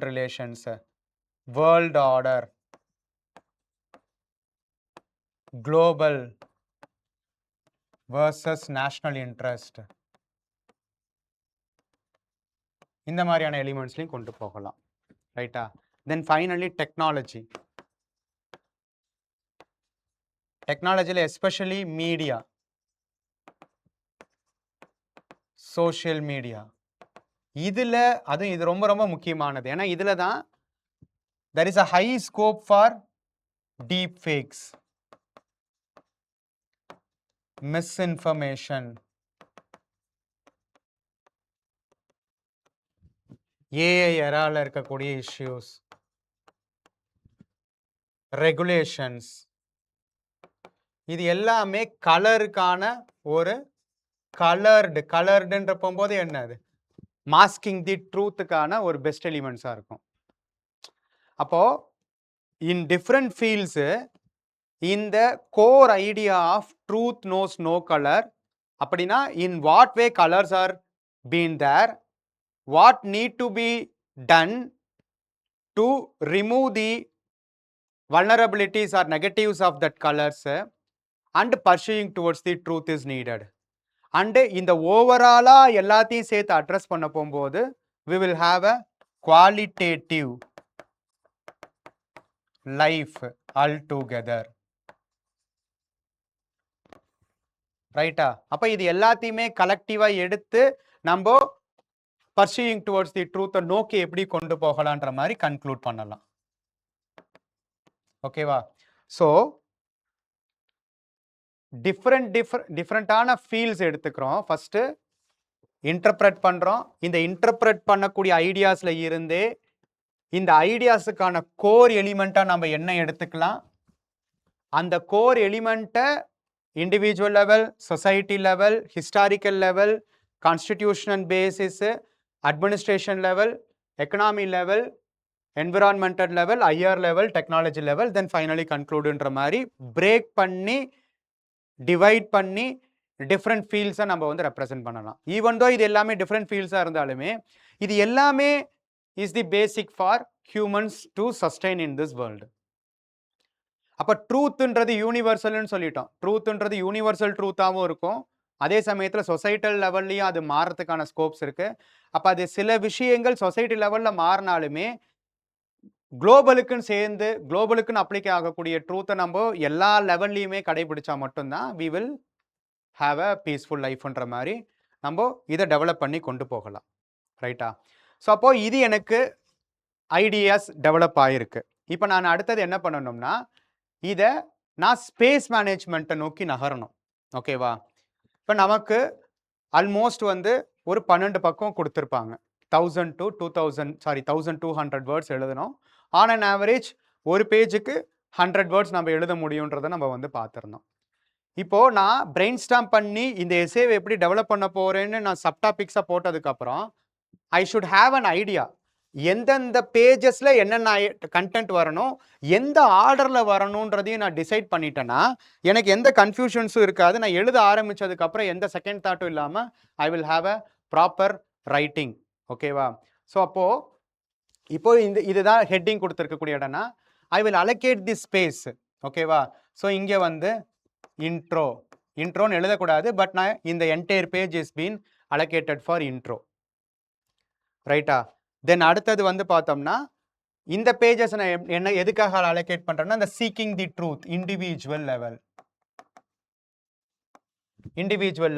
relations, world order, global versus national interest, இந்த மாதிரியான எலிமெண்ட்ஸ்லையும் கொண்டு போகலாம். ரைட்டா? தென் ஃபைனலி டெக்னாலஜியில் எஸ்பெஷலி மீடியா, சோஷியல் மீடியா, இதில் அதுவும் இது ரொம்ப ரொம்ப முக்கியமானது. ஏன்னா இதில் தான் there is a high scope for deep fakes, misinformation, AI எரால இருக்கக்கூடிய இஷ்யூஸ், ரெகுலேஷன்ஸ், இது எல்லாமே கலருக்கான ஒரு கலர்டுன்ற போகும்போது என்னது மாஸ்கிங் தி ட்ரூத்துக்கான ஒரு பெஸ்ட் எலிமெண்ட்ஸாக இருக்கும். அப்போ இன் டிஃப்ரெண்ட் ஃபீல்ட்ஸு இந்த core idea of truth knows no colour அப்படின்னா in what way colours are been there, what need to be done to remove the vulnerabilities or negatives of that colors and pursuing towards the truth is needed. And இந்த ஓவராலா எல்லாத்தையும் சேர்த்து address பண்ண போகும்போது we will have a qualitative life altogether. ரைட்டா? அப்ப இது எல்லாத்தையுமே கலெக்டிவா எடுத்து நம்ம பர்சூயிங் டுவர்ட்ஸ் தி ட்ரூத்தை நோக்கி எப்படி கொண்டு போகலான்ற மாதிரி கன்க்ளூட் பண்ணலாம். ஓகேவா? ஸோ டிஃப்ரெண்டான ஃபீல்ட்ஸ் எடுத்துக்கிறோம். ஃபர்ஸ்ட் இன்டர்பிரட் பண்றோம். இந்த இன்டர்பிரட் பண்ணக்கூடிய ஐடியாஸ்ல இருந்தே இந்த ஐடியாஸுக்கான கோர் எலிமெண்டா நம்ம என்ன எடுத்துக்கலாம், அந்த கோர் எலிமெண்ட்டை individual level, society level, historical level, constitutional basis, administration level, economy level, environmental level, IR level, technology level, then finally கன்க்ளூடுன்ற மாதிரி பிரேக் பண்ணி டிவைட் பண்ணி டிஃப்ரெண்ட் ஃபீல்ட்ஸை நம்ம வந்து ரெப்ரசென்ட் பண்ணலாம். ஈவன் தோ இது எல்லாமே டிஃப்ரெண்ட் ஃபீல்ட்ஸாக இருந்தாலுமே இது எல்லாமே is the basic for humans to sustain in this world. அப்போ ட்ரூத்துன்றது யூனிவர்சல்னு சொல்லிட்டோம். ட்ரூத்துன்றது யூனிவர்சல் ட்ரூத்தாகவும் இருக்கும், அதே சமயத்தில் சொசைட்டல் லெவல்லையும் அது மாறதுக்கான ஸ்கோப்ஸ் இருக்கு. அப்போ அது சில விஷயங்கள் சொசைட்டி லெவலில் மாறினாலுமே குளோபலுக்குன்னு சேர்ந்து குளோபலுக்குன்னு அப்ளிகே ஆகக்கூடிய ட்ரூத்தை நம்ம எல்லா லெவல்லையுமே கடைபிடிச்சா மட்டும்தான் we will have a peaceful லைஃப்ன்ற மாதிரி நம்ம இதை டெவலப் பண்ணி கொண்டு போகலாம். ரைட்டா? ஸோ அப்போ இது எனக்கு ஐடியாஸ் டெவலப் ஆகிருக்கு. இப்போ நான் அடுத்தது என்ன பண்ணணும்னா இதை நான் ஸ்பேஸ் மேனேஜ்மெண்ட்டை நோக்கி நகரணும். ஓகேவா? இப்போ நமக்கு ஆல்மோஸ்ட் வந்து ஒரு 12 பக்கம் கொடுத்துருப்பாங்க. 1200 வேர்ட்ஸ் எழுதணும். ஆன் அன் ஆவரேஜ் ஒரு பேஜுக்கு 100 வேர்ட்ஸ் நம்ம எழுத முடியுன்றதை நம்ம வந்து பார்த்துருந்தோம். இப்போ நான் பிரெயின் ஸ்டாம் பண்ணி இந்த எஸ்ஏவை எப்படி டெவலப் பண்ண போறேன்னு நான் சப்டாபிக்ஸாக போட்டதுக்கப்புறம் ஐ ஷுட் ஹாவ் அன் ஐடியா எந்தெந்த பேஜஸில் என்னென்ன கண்டென்ட் வரணும், எந்த ஆர்டரில் வரணுன்றதையும் நான் டிசைட் பண்ணிட்டேன்னா எனக்கு எந்த கன்ஃபியூஷன்ஸும் இருக்காது. நான் எழுத ஆரம்பித்ததுக்கப்புறம் எந்த செகண்ட் தாட்டும் இல்லாமல் I will have a proper writing. ஓகேவா? ஸோ அப்போது இப்போ இதுதான் ஹெட்டிங் கொடுத்துருக்கக்கூடிய இடம்னா I will allocate the space. ஓகேவா? ஸோ இங்கே வந்து இன்ட்ரோன்னு எழுதக்கூடாது, பட் நான் இந்த entire page is been allocated for intro. ரைட்டா? தென் அடுத்தது வந்து பார்த்தோம்னா இந்த பேஜஸ் நான் என்ன எதுக்காக அலோகேட் பண்ணுறேன்னா இந்த சீக்கிங் தி ட்ரூத் இண்டிவிஜுவல்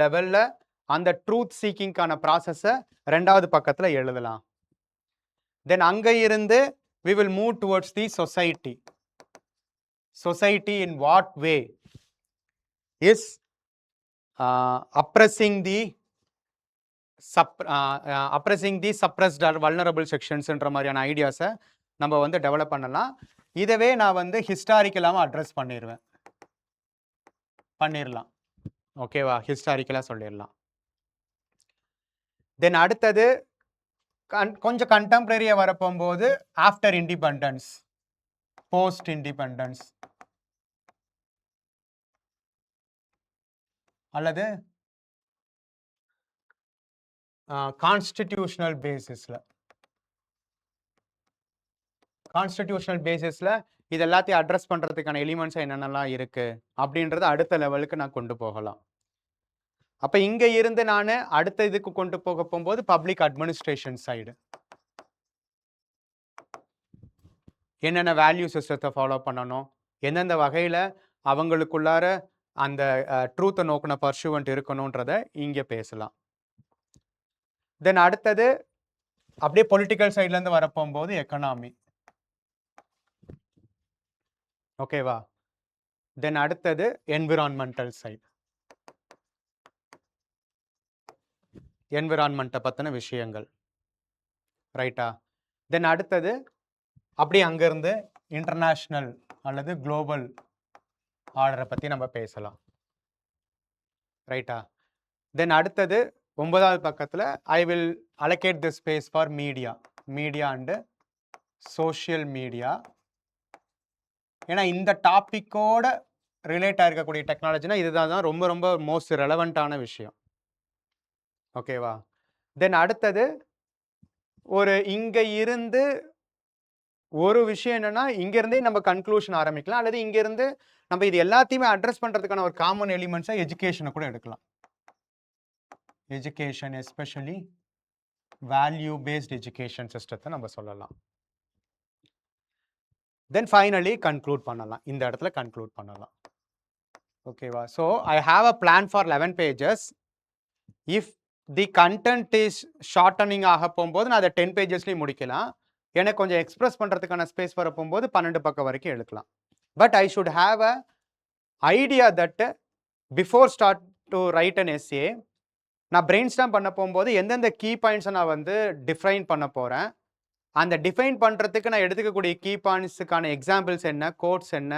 லெவலில் அந்த ட்ரூத் சீக்கிங்கான ப்ராசஸை 2வது பக்கத்தில் எழுதலாம். தென் அங்கே இருந்து we will move towards the society. Society in what way is oppressing the suppressed or vulnerable sections என்ற மாதிரியான ஐடியாஸை நம்ம வந்து டெவலப் பண்ணலாம். இதவே நான் வந்து ஹிஸ்டாரிக்கலாக அட்ரஸ் பண்ணிடலாம். ஓகேவா? ஹிஸ்டாரிக்கலாக சொல்லிடலாம். தென் அடுத்தது கொஞ்சம் கண்டெம்பரரியாக வரப்போகும்போது ஆஃப்டர் இண்டிபெண்டன்ஸ், போஸ்ட் இண்டிபெண்டன்ஸ் அல்லது கான்ஸ்டிடியூஷனல் பேசிஸில் இது எல்லாத்தையும் அட்ரஸ் பண்ணுறதுக்கான எலிமெண்ட்ஸ் என்னென்னலாம் இருக்குது அப்படின்றத அடுத்த லெவலுக்கு நான் கொண்டு போகலாம். அப்போ இங்கே இருந்து நான் அடுத்த இதுக்கு கொண்டு போகும்போது பப்ளிக் அட்மினிஸ்ட்ரேஷன் சைடு என்னென்ன வேல்யூ சிஸ்டத்தை ஃபாலோ பண்ணணும், எந்தெந்த வகையில் அவங்களுக்குள்ளார அந்த ட்ரூத்தை நோக்கின பர்சூவன்ட் இருக்கணுன்றதை இங்கே பேசலாம். தென் அடுத்தது அப்படியே பொலிட்டிக்கல் சைட்லேருந்து வரப்போகும்போது எக்கனாமி. ஓகேவா? தென் அடுத்தது என்விரான்மெண்டல் சைடு, என்விரான்மெண்ட்டை பற்றின விஷயங்கள். ரைட்டா? தென் அடுத்தது அப்படியே அங்கேருந்து இன்டர்நேஷ்னல் அல்லது குளோபல் ஆர்டரை பற்றி நம்ம பேசலாம். ரைட்டா? தென் அடுத்தது 9வது பக்கத்தில் I will allocate the space for media and social media. ஏன்னா இந்த டாப்பிக்கோட ரிலேட்டாக இருக்கக்கூடிய டெக்னாலஜினா இதுதான் ரொம்ப ரொம்ப மோஸ்ட் ரெலவெண்ட்டான விஷயம். ஓகேவா? தென் அடுத்தது இங்கே இருந்து ஒரு விஷயம் என்னன்னா இங்கேருந்தே நம்ம கன்க்ளூஷன் ஆரம்பிக்கலாம், அல்லது இங்கேருந்து நம்ம இது எல்லாத்தையுமே அட்ரஸ் பண்ணுறதுக்கான ஒரு காமன் எலிமெண்ட்ஸாக எஜுகேஷனை கூட எடுக்கலாம். Education, especially value paste education சிஸ்டத்தை நம்ம சொல்லலாம். தென் ஃபைனலி கன்க்ளூட் பண்ணலாம், இந்த இடத்துல கன்க்ளூட் பண்ணலாம். ஓகேவா? So I have a plan for 11 pages. If the content is shortening ஆக போகும்போது நான் அதை 10 பேஜஸ்லேயும் முடிக்கலாம். எனக்கு கொஞ்சம் எக்ஸ்பிரஸ் பண்ணுறதுக்கான ஸ்பேஸ் வர போகும்போது 12 பக்கம் வரைக்கும் எடுக்கலாம். But I should have a idea that before start to write an essay நான் பிரெயின் ஸ்டாம் பண்ண போகும்போது எந்தெந்த கீ பாயிண்ட்ஸை நான் வந்து டிஃபைன் பண்ண போகிறேன், அந்த டிஃபைன் பண்ணுறதுக்கு நான் எடுத்துக்கக்கூடிய கீ பாயிண்ட்ஸுக்கான எக்ஸாம்பிள்ஸ் என்ன, கோட்ஸ் என்ன,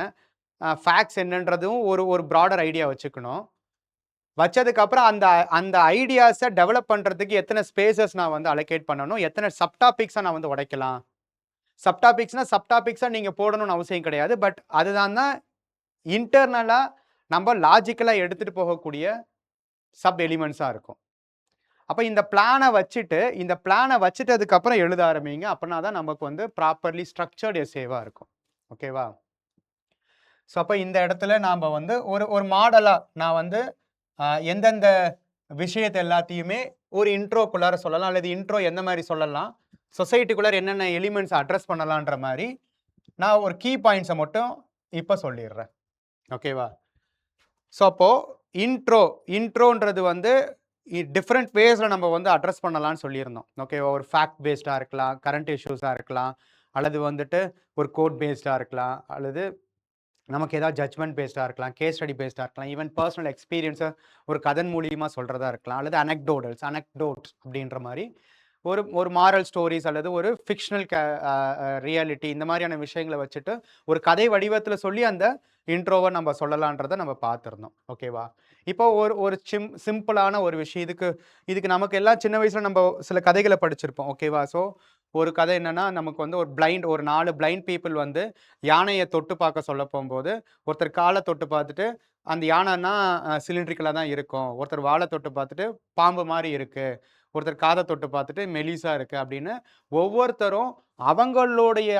ஃபேக்ட்ஸ் என்னன்றதும் ஒரு ப்ராடர் ஐடியா வச்சுக்கணும். வச்சதுக்கப்புறம் அந்த ஐடியாஸை டெவலப் பண்ணுறதுக்கு எத்தனை ஸ்பேசஸ் நான் வந்து அலோகேட் பண்ணணும், எத்தனை சப்டாபிக்ஸை நான் வந்து உடைக்கலாம். சப்டாபிக்ஸாக நீங்கள் போடணும்னு அவசியம் கிடையாது, பட் அதுதான் இன்டர்னலாக நம்ம லாஜிக்கலாக எடுத்துகிட்டு போகக்கூடிய சப் எலிமெண்ட்ஸாக இருக்கும். அப்போ இந்த பிளானை வச்சுட்டதுக்கப்புறம் எழுத ஆரம்பிங்க. அப்படின்னா தான் நமக்கு வந்து ப்ராப்பர்லி ஸ்ட்ரக்சர்டு எஸ்ஏவாக இருக்கும். ஓகேவா? ஸோ அப்போ இந்த இடத்துல நாம் வந்து ஒரு மாடலாக நான் வந்து எந்தெந்த விஷயத்தை எல்லாத்தையுமே ஒரு இன்ட்ரோக்குள்ளார சொல்லலாம், அல்லது இன்ட்ரோ எந்த மாதிரி சொல்லலாம், சொசைட்டிக்குள்ளார என்னென்ன எலிமெண்ட்ஸ் அட்ரஸ் பண்ணலான்ற மாதிரி நான் ஒரு கீ பாயிண்ட்ஸை மட்டும் இப்போ சொல்லிடுறேன். ஓகேவா? ஸோ அப்போது இன்ட்ரோன்றது வந்து டிஃப்ரெண்ட் வேஸில் நம்ம வந்து அட்ரஸ் பண்ணலான்னு சொல்லியிருந்தோம். ஓகேவா? ஒரு ஃபேக்ட் பேஸ்டாக இருக்கலாம், கரண்ட் இஷ்யூஸாக இருக்கலாம், அல்லது வந்துட்டு ஒரு கோட் பேஸ்டாக இருக்கலாம், அல்லது நமக்கு ஏதாவது ஜட்ஜ்மெண்ட் பேஸ்டாக இருக்கலாம், கேஸ் ஸ்டடி பேஸ்டாக இருக்கலாம், ஈவன் பர்சனல் எக்ஸ்பீரியன்ஸை ஒரு கதன் மூலியமாக சொல்கிறதா இருக்கலாம், அல்லது அனெக்டோட்ஸ் அப்படின்ற மாதிரி ஒரு ஒரு மாரல் ஸ்டோரிஸ் அல்லது ஒரு ஃபிக்ஷனல் ரியாலிட்டி இந்த மாதிரியான விஷயங்களை வச்சுட்டு ஒரு கதை வடிவத்தில் சொல்லி அந்த இன்ட்ரோவை நம்ம சொல்லலான்றதை நம்ம பார்த்துருந்தோம். ஓகேவா? இப்போ ஒரு ஒரு சிம்பிளான ஒரு விஷயம் இதுக்கு நமக்கு எல்லாம் சின்ன வயசில் நம்ம சில கதைகளை படிச்சிருப்போம். ஓகேவா? ஸோ ஒரு கதை என்னன்னா, நமக்கு வந்து ஒரு 4 பிளைண்ட் பீப்புள் வந்து யானையை தொட்டு பார்க்க சொல்ல போகும்போது ஒருத்தர் காலை தொட்டு பார்த்துட்டு அந்த யானைன்னா சிலிண்ட்ரிக்கலாக தான் இருக்கும், ஒருத்தர் வாழை தொட்டு பார்த்துட்டு பாம்பு மாதிரி இருக்கு, ஒருத்தர் காதை தொட்டு பார்த்துட்டு மெலிசா இருக்கு அப்படின்னு ஒவ்வொருத்தரும் அவங்களுடைய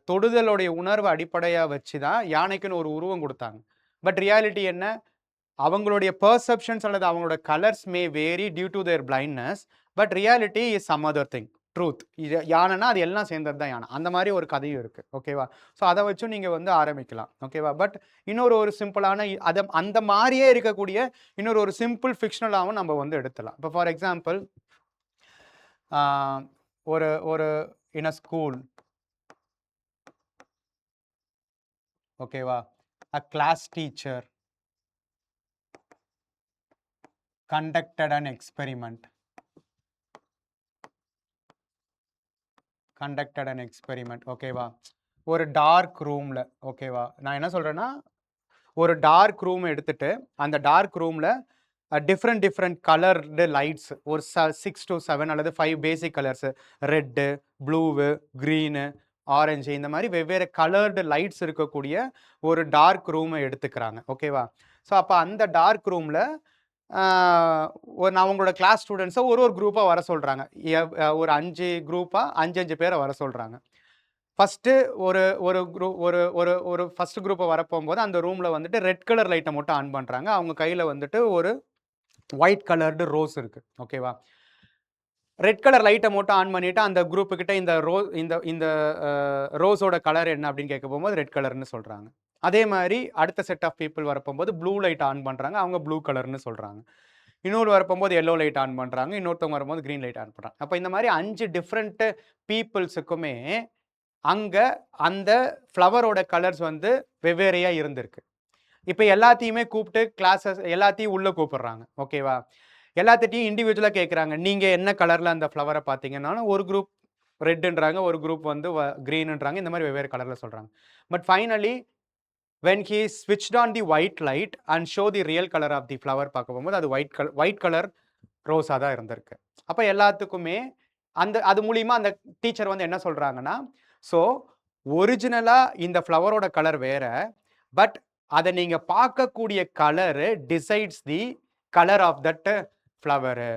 தொடுதலுடைய உணர்வு அடிப்படையா வச்சு தான் யானைக்குன்னு ஒரு உருவம் கொடுத்தாங்க. பட் ரியாலிட்டி என்ன? அவங்களுடைய பெர்செப்ஷன்ஸ் அல்லது அவங்களோட colours may vary due to their blindness. But reality is some other thing. Truth. இது யானைன்னா அது எல்லாம் சேர்ந்தது தான் யானை. அந்த மாதிரி ஒரு கதையும் இருக்கு. ஓகேவா? ஸோ அதை வச்சும் நீங்க வந்து ஆரம்பிக்கலாம். ஓகேவா? பட் இன்னொரு ஒரு சிம்பிளான அந்த மாதிரியே இருக்கக்கூடிய இன்னொரு ஒரு சிம்பிள் ஃபிக்ஷனலாகவும் நம்ம வந்து எடுத்துலாம். இப்போ ஃபார் எக்ஸாம்பிள் ஒரு ஒரு இன் அ ஸ்கூல், ஓகேவா, a class teacher conducted an experiment. ஓகேவா? ஒரு டார்க் ரூம்ல, ஓகேவா, நான் என்ன சொல்றேன்னா ஒரு டார்க் ரூம் எடுத்துட்டு அந்த டார்க் ரூம்ல டிஃப்ரெண்ட் கலர்டு லைட்ஸ் ஒரு 6 to 7 அல்லது 5 basic colours, red, blue, green, ஆரஞ்சு, இந்த மாதிரி வெவ்வேறு கலர்டு லைட்ஸ் இருக்கக்கூடிய ஒரு டார்க் ரூமை எடுத்துக்கிறாங்க. ஓகேவா? ஸோ அப்போ அந்த டார்க் ரூமில் நான் உங்களோட கிளாஸ் ஸ்டூடெண்ட்ஸை ஒரு குரூப்பாக வர சொல்கிறாங்க. ஒரு 5 குரூப்பாக 5 பேரை வர சொல்கிறாங்க. ஃபஸ்ட்டு ஒரு ஒரு குரூப் ஒரு ஒரு ஒரு ஃபர்ஸ்ட் குரூப்பை வரப்போகும்போது அந்த ரூமில் வந்துட்டு ரெட் கலர் லைட்டை மட்டும் ஆன் பண்ணுறாங்க. அவங்க கையில் வந்துட்டு ஒரு ஒயிட் கலர்டு ரோஸ் இருக்குது. ஓகேவா? ரெட் கலர் லைட்டை மட்டும் ஆன் பண்ணிவிட்டு அந்த குரூப்புக்கிட்ட இந்த ரோஸோட கலர் என்ன அப்படின்னு கேட்க போகும்போது ரெட் கலர்னு சொல்கிறாங்க. அதே மாதிரி அடுத்த செட் ஆஃப் பீப்புள் வரப்போகும்போது ப்ளூ லைட் ஆன் பண்ணுறாங்க. அவங்க ப்ளூ கலர்னு சொல்கிறாங்க. இன்னொரு வரப்போகும்போது எல்லோ லைட் ஆன் பண்ணுறாங்க. இன்னொருத்தவங்க வரும்போது க்ரீன் லைட் ஆன் பண்ணுறாங்க. அப்போ இந்த மாதிரி 5 டிஃப்ரெண்ட் பீப்புள்ஸுக்குமே அங்கே அந்த ஃப்ளவரோட கலர்ஸ் வந்து வெவ்வேறையாக இருந்திருக்கு. இப்போ எல்லாத்தையுமே கூப்பிட்டு கிளாஸஸ் எல்லாத்தையும் உள்ளே கூப்பிடுறாங்க. ஓகேவா? எல்லாத்திட்டையும் இண்டிவிஜுவலாக கேட்குறாங்க. நீங்கள் என்ன கலரில் அந்த ஃப்ளவரை பார்த்தீங்கன்னாலும் ஒரு குரூப் ரெட்டுன்றாங்க, ஒரு குரூப் வந்து க்ரீனுன்றாங்க. இந்த மாதிரி வெவ்வேறு கலரில் சொல்கிறாங்க. But finally when he switched on the white light and show the real colour of the flower பார்க்க போகும்போது அது ஒயிட் கலர் ரோஸாக தான் இருந்திருக்கு. அப்போ எல்லாத்துக்குமே அது மூலியமாக அந்த டீச்சர் வந்து என்ன சொல்கிறாங்கன்னா, ஸோ ஒரிஜினலாக இந்த ஃப்ளவரோட கலர் வேற, பட் அதை நீங்கள் பார்க்கக்கூடிய colour decides the colour of that flower.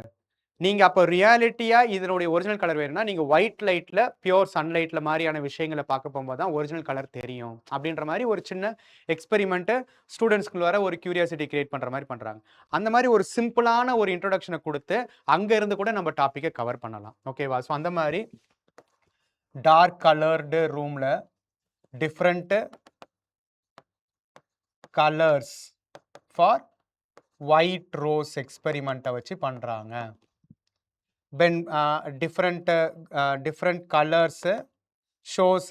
நீங்கள் அப்போ ரியாலிட்டியாக இதனுடைய ஒரிஜினல் கலர் வேணும்னா நீங்கள் ஒயிட் லைட்டில் பியோர் சன்லைட்டில் மாதிரியான விஷயங்களை பார்க்க போகும்போது தான் ஒரிஜினல் கலர் தெரியும் அப்படின்ற மாதிரி ஒரு சின்ன எக்ஸ்பெரிமெண்ட்டு ஸ்டூடெண்ட்ஸ்க்கு வர ஒரு கியூரியாசிட்டி கிரியேட் பண்ணுற மாதிரி பண்ணுறாங்க. அந்த மாதிரி ஒரு சிம்பிளான ஒரு இன்ட்ரோடக்ஷனை கொடுத்து அங்கேருந்து கூட நம்ம டாப்பிக்கை கவர் பண்ணலாம். ஓகேவா? ஸோ அந்த மாதிரி டார்க் கலர்டு ரூமில் different colours for white rose எக்ஸ்பெரிமெண்ட்டை வச்சு பண்ணுறாங்க. when different colors shows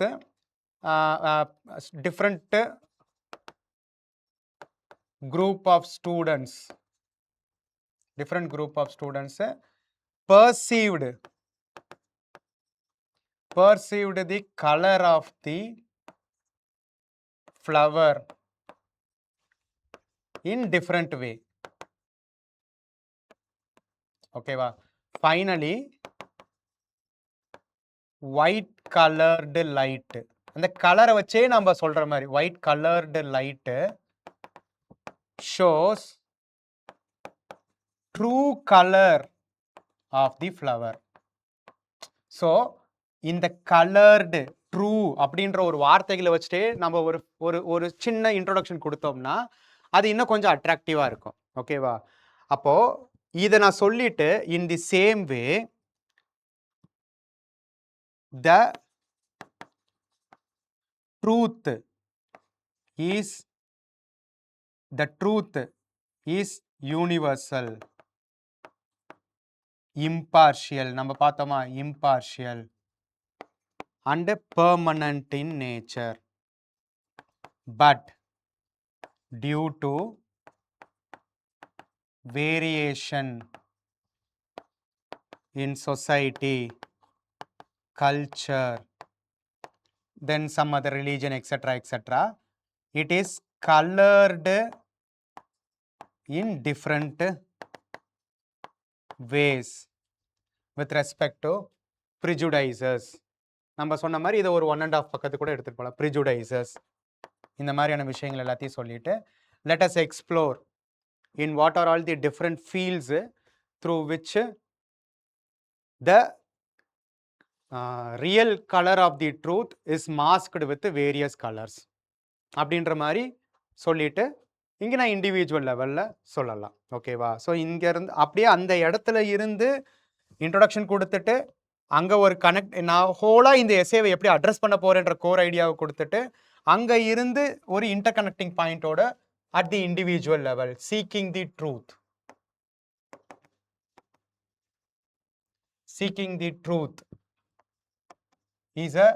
different group of students perceived the color of the flower in different way. Okay va? Finally white colored light, அந்த கலரை வச்சே நம்ம சொல்ற மாதிரி white colored light shows true color of the flower. So இந்த coloured true அப்படின்ற ஒரு வார்த்தைகளை வச்சுட்டே நம்ம ஒரு ஒரு ஒரு சின்ன இன்ட்ரோடக்ஷன் கொடுத்தோம்னா அது இன்னும் கொஞ்சம் அட்ராக்டிவாக இருக்கும். ஓகேவா? அப்போ இதை நான் சொல்லிட்டு in the same way the truth is universal, impartial, நம்ம பார்த்தோமா impartial and permanent in nature, but due to variation in society, culture, then some other religion, etc., etc. It is colored in different ways with respect to prejudices. நம்ம சொன்ன மாதிரி இதை ஒரு 1.5 பக்கத்து கூட எடுத்துட்டு போகலாம். prejudices இந்த மாதிரியான விஷயங்கள் எல்லாத்தையும் சொல்லிட்டு let us explore in what are all the different fields through which the real color of the truth is masked with various colors அப்படின்ற மாதிரி சொல்லிட்டு இங்கே நான் இண்டிவிஜுவல் லெவலில் சொல்லலாம். ஓகேவா? ஸோ இங்கேருந்து அப்படியே அந்த இடத்துல இருந்து இன்ட்ரொடக்ஷன் கொடுத்துட்டு அங்கே ஒரு கனெக்ட், நான் ஹோலாக இந்த எஸ்ஏவை எப்படி அட்ரஸ் பண்ண போகிறேன்ற கோர் ஐடியாவை கொடுத்துட்டு அங்கே இருந்து ஒரு இன்டர் கனெக்டிங் பாயிண்டோட at the individual level, seeking the truth. Seeking the truth is a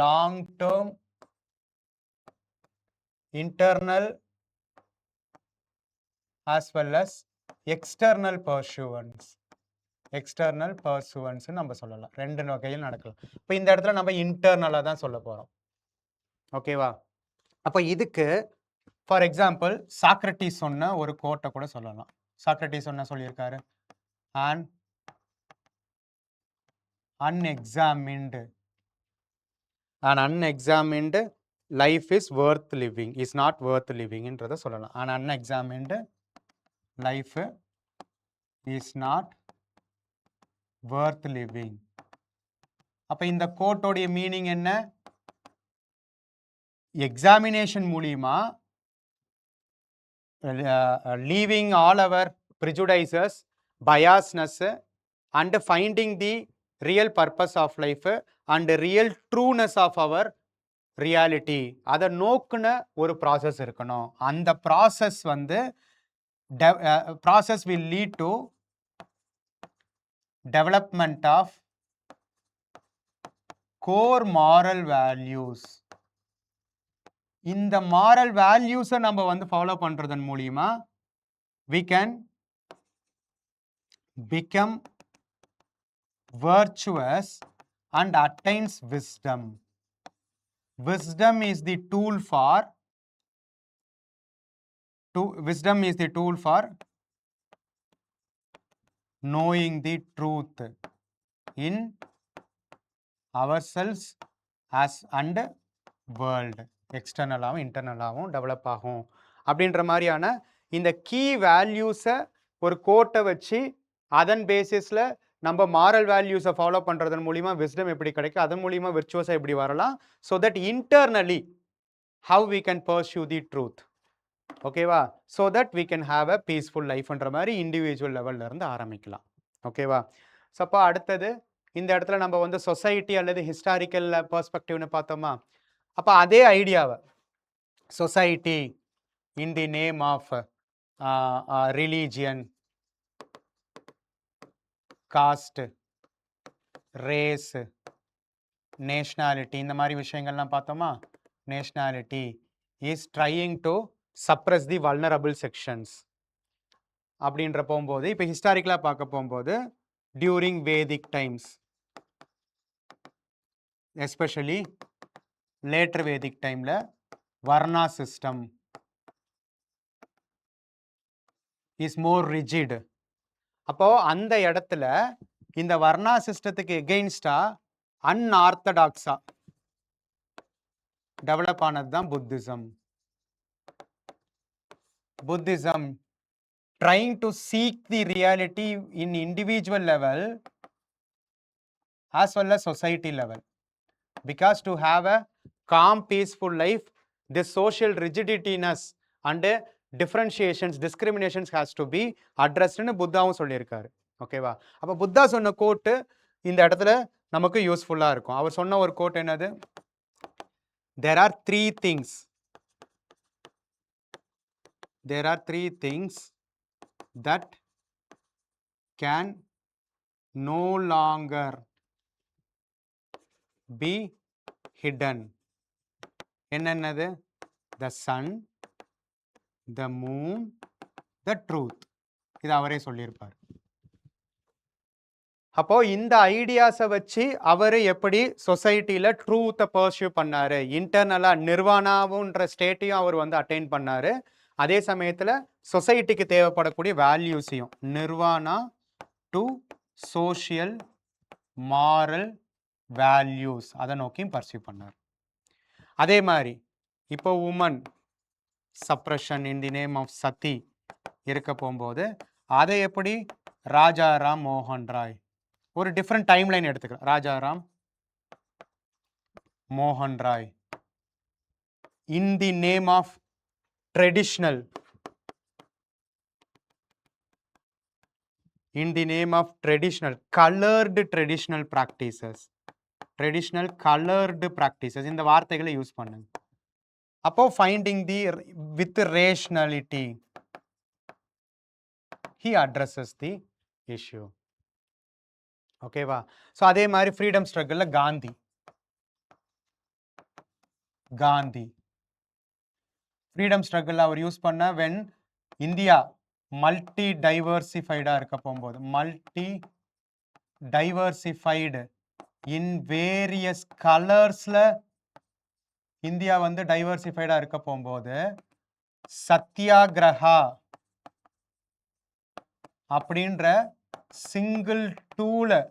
long-term internal as well as external pursuance. External pursuance நம்ம சொல்லலாம். ரெண்டு வகையில் நடக்கலாம். இப்போ இந்த இடத்துல நம்ம இன்டர்னலாக தான் சொல்ல போகிறோம். ஓகேவா? அப்போ இதுக்கு ஃபார் எக்ஸாம்பிள் சாக்ரட்டிஸ் சொன்ன ஒரு கோட்டை கூட சொல்லலாம். சாக்ரட்டிஸ் சொன்ன சொல்லியிருக்காரு, an unexamined life is worth living, is not worth living என்றதை சொல்லலாம். an unexamined life is not worth living. அப்ப இந்த கோட்டோடைய மீனிங் என்ன? எக்ஸாமினேஷன் மூலியமா leaving all our prejudices, biasness and finding the real purpose of life and real trueness of our reality, அதை நோக்குன ஒரு process இருக்கணும். அந்த ப்ராசஸ் வந்து process will lead to development of core moral values. இந்த moral values நம்ம வந்து follow பண்றதன் மூலமா we can become virtuous and attains wisdom. Wisdom is the tool for knowing the truth in ourselves as and world. எக்ஸ்டர்னலாகவும் இன்டர்னலாகவும் develop ஆகும் அப்படின்ற மாதிரியான இந்த கீ வேல்யூஸை ஒரு கோட்டை வச்சு அதன் பேசிஸில் நம்ம மாரல் வேல்யூஸை ஃபாலோ பண்ணுறதன் மூலிமா விஸ்டம் எப்படி கிடைக்கும், அதன் மூலிமா விர்ச்சுவஸாக எப்படி வரலாம். So that internally how we can pursue the truth. ஓகேவா? So that we can have a peaceful லைஃப்ன்ற மாதிரி இண்டிவிஜுவல் லெவலில் இருந்து ஆரம்பிக்கலாம். ஓகேவா? ஸோ அப்போ அடுத்தது இந்த இடத்துல நம்ம வந்து சொசைட்டி அல்லது ஹிஸ்டாரிக்கல் பெர்ஸ்பெக்டிவ்னு பார்த்தோமா? அப்போ அதே ஐடியாவை society in the name of religion, caste, race, nationality, இந்த மாதிரி விஷயங்கள்லாம் பார்த்தோமா? Nationality is trying to suppress the vulnerable sections அப்படின்ற போகும்போது, இப்போ ஹிஸ்டாரிக்கலாக பார்க்க போகும்போது during Vedic times, especially later Vedic டைமில் varna system is more rigid. அப்போ அந்த இடத்துல இந்த வர்ணா சிஸ்டத்துக்கு எகெயின்ஸ்டா அன்ஆர்த்தடாக்ஸா டெவலப் ஆனது தான் Buddhism. Buddhism trying to seek the reality in individual level as well as society level, because to have a calm peaceful life this social rigidityness and differentiations discriminations has to be addressed னு புத்தாவும் சொல்லியிருக்காரு. ஓகேவா? அப்போ புத்தா சொன்ன கோட்டு இந்த இடத்துல நமக்கு யூஸ்ஃபுல்லாக இருக்கும். அவர் சொன்ன ஒரு கோட் என்னது? there are three things that can no longer be hidden. என்னென்னது? the sun, the moon, the truth. இது அவரே சொல்லியிருப்பார். அப்போ இந்த ஐடியாஸை வச்சு அவர் எப்படி சொசைட்டியில் ட்ரூத்தை பர்சியூ பண்ணாரு, இன்டர்னலா நிர்வாணாவுன்ற ஸ்டேட்டையும் அவர் வந்து அட்டைன் பண்ணாரு, அதே சமயத்தில் சொசைட்டிக்கு தேவைப்படக்கூடிய வேல்யூஸையும் nirvana to social moral values அதை நோக்கியும் பர்சியூ பண்ணார். அதே மாதிரி இப்போ woman suppression in the name of sati இருக்க போகும்போது அதை எப்படி ராஜாராம் மோகன் ராய் ஒரு டிஃப்ரெண்ட் டைம் லைன் எடுத்துக்கலாம். ராஜாராம் மோகன் Roy in the name of traditional in the name of traditional colored traditional practices traditional colored practices இந்த வார்த்தைகளை யூஸ் பண்ணுங்க. அப்போ finding the with rationality he addresses the issue. ஓகேவா? ஸோ அதே மாதிரி ஃப்ரீடம் ஸ்ட்ரகிள்ல காந்தி ஃப்ரீடம் ஸ்ட்ரகிள் அவர் யூஸ் பண்ண when இந்தியா மல்டி டைவர்சிஃபைடா இருக்க போகும்போது மல்டி டைவர்சிஃபைடு இன் வேரியஸ் கலர்ஸ்ல இந்தியா வந்து டைவர்சிஃபைடா இருக்க போகும்போது சத்தியாகிரகா அப்படின்ற சிங்கிள் டூலை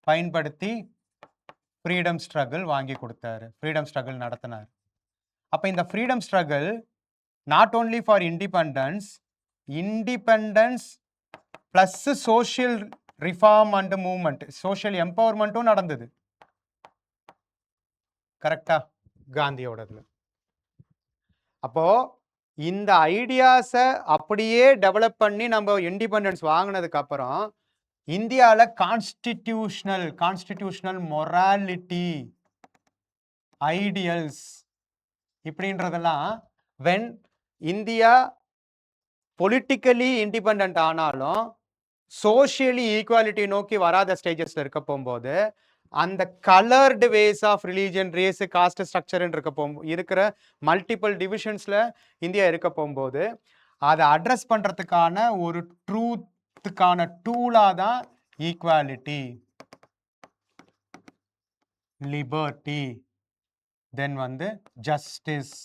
பயன்படுத்தி ஃப்ரீடம் ஸ்ட்ரகிள் வாங்கி கொடுத்தாரு, ஃப்ரீடம் ஸ்ட்ரகிள் நடத்தினார். அப்போ இந்த freedom struggle not only for independence plus social reform and movement, social எம்பவர்மெண்ட்டும் நடந்தது. கரெக்டா? காந்தியோடதுல. அப்போ இந்த ஐடியாஸை அப்படியே டெவலப் பண்ணி நம்ம இண்டிபெண்டன்ஸ் வாங்கினதுக்கு அப்புறம் இந்தியாவில் கான்ஸ்டிடியூஷனல் மொராலிட்டி ஐடியல்ஸ் இப்படின்றதெல்லாம் வென் இந்தியா பொலிட்டிக்கலி இண்டிபெண்ட் ஆனாலும் சோஷியலி ஈக்குவாலிட்டி நோக்கி வராத ஸ்டேஜஸ்ல இருக்க போகும்போது அந்த coloured ways of religion, race, caste structure இருக்கிற மல்டிபிள் டிவிஷன்ஸ்ல இந்தியா இருக்க போகும்போது அதை அட்ரஸ் பண்றதுக்கான ஒரு ட்ரூத்துக்கான டூலா தான் ஈக்குவாலிட்டி, லிபர்ட்டி, தென் வந்து justice,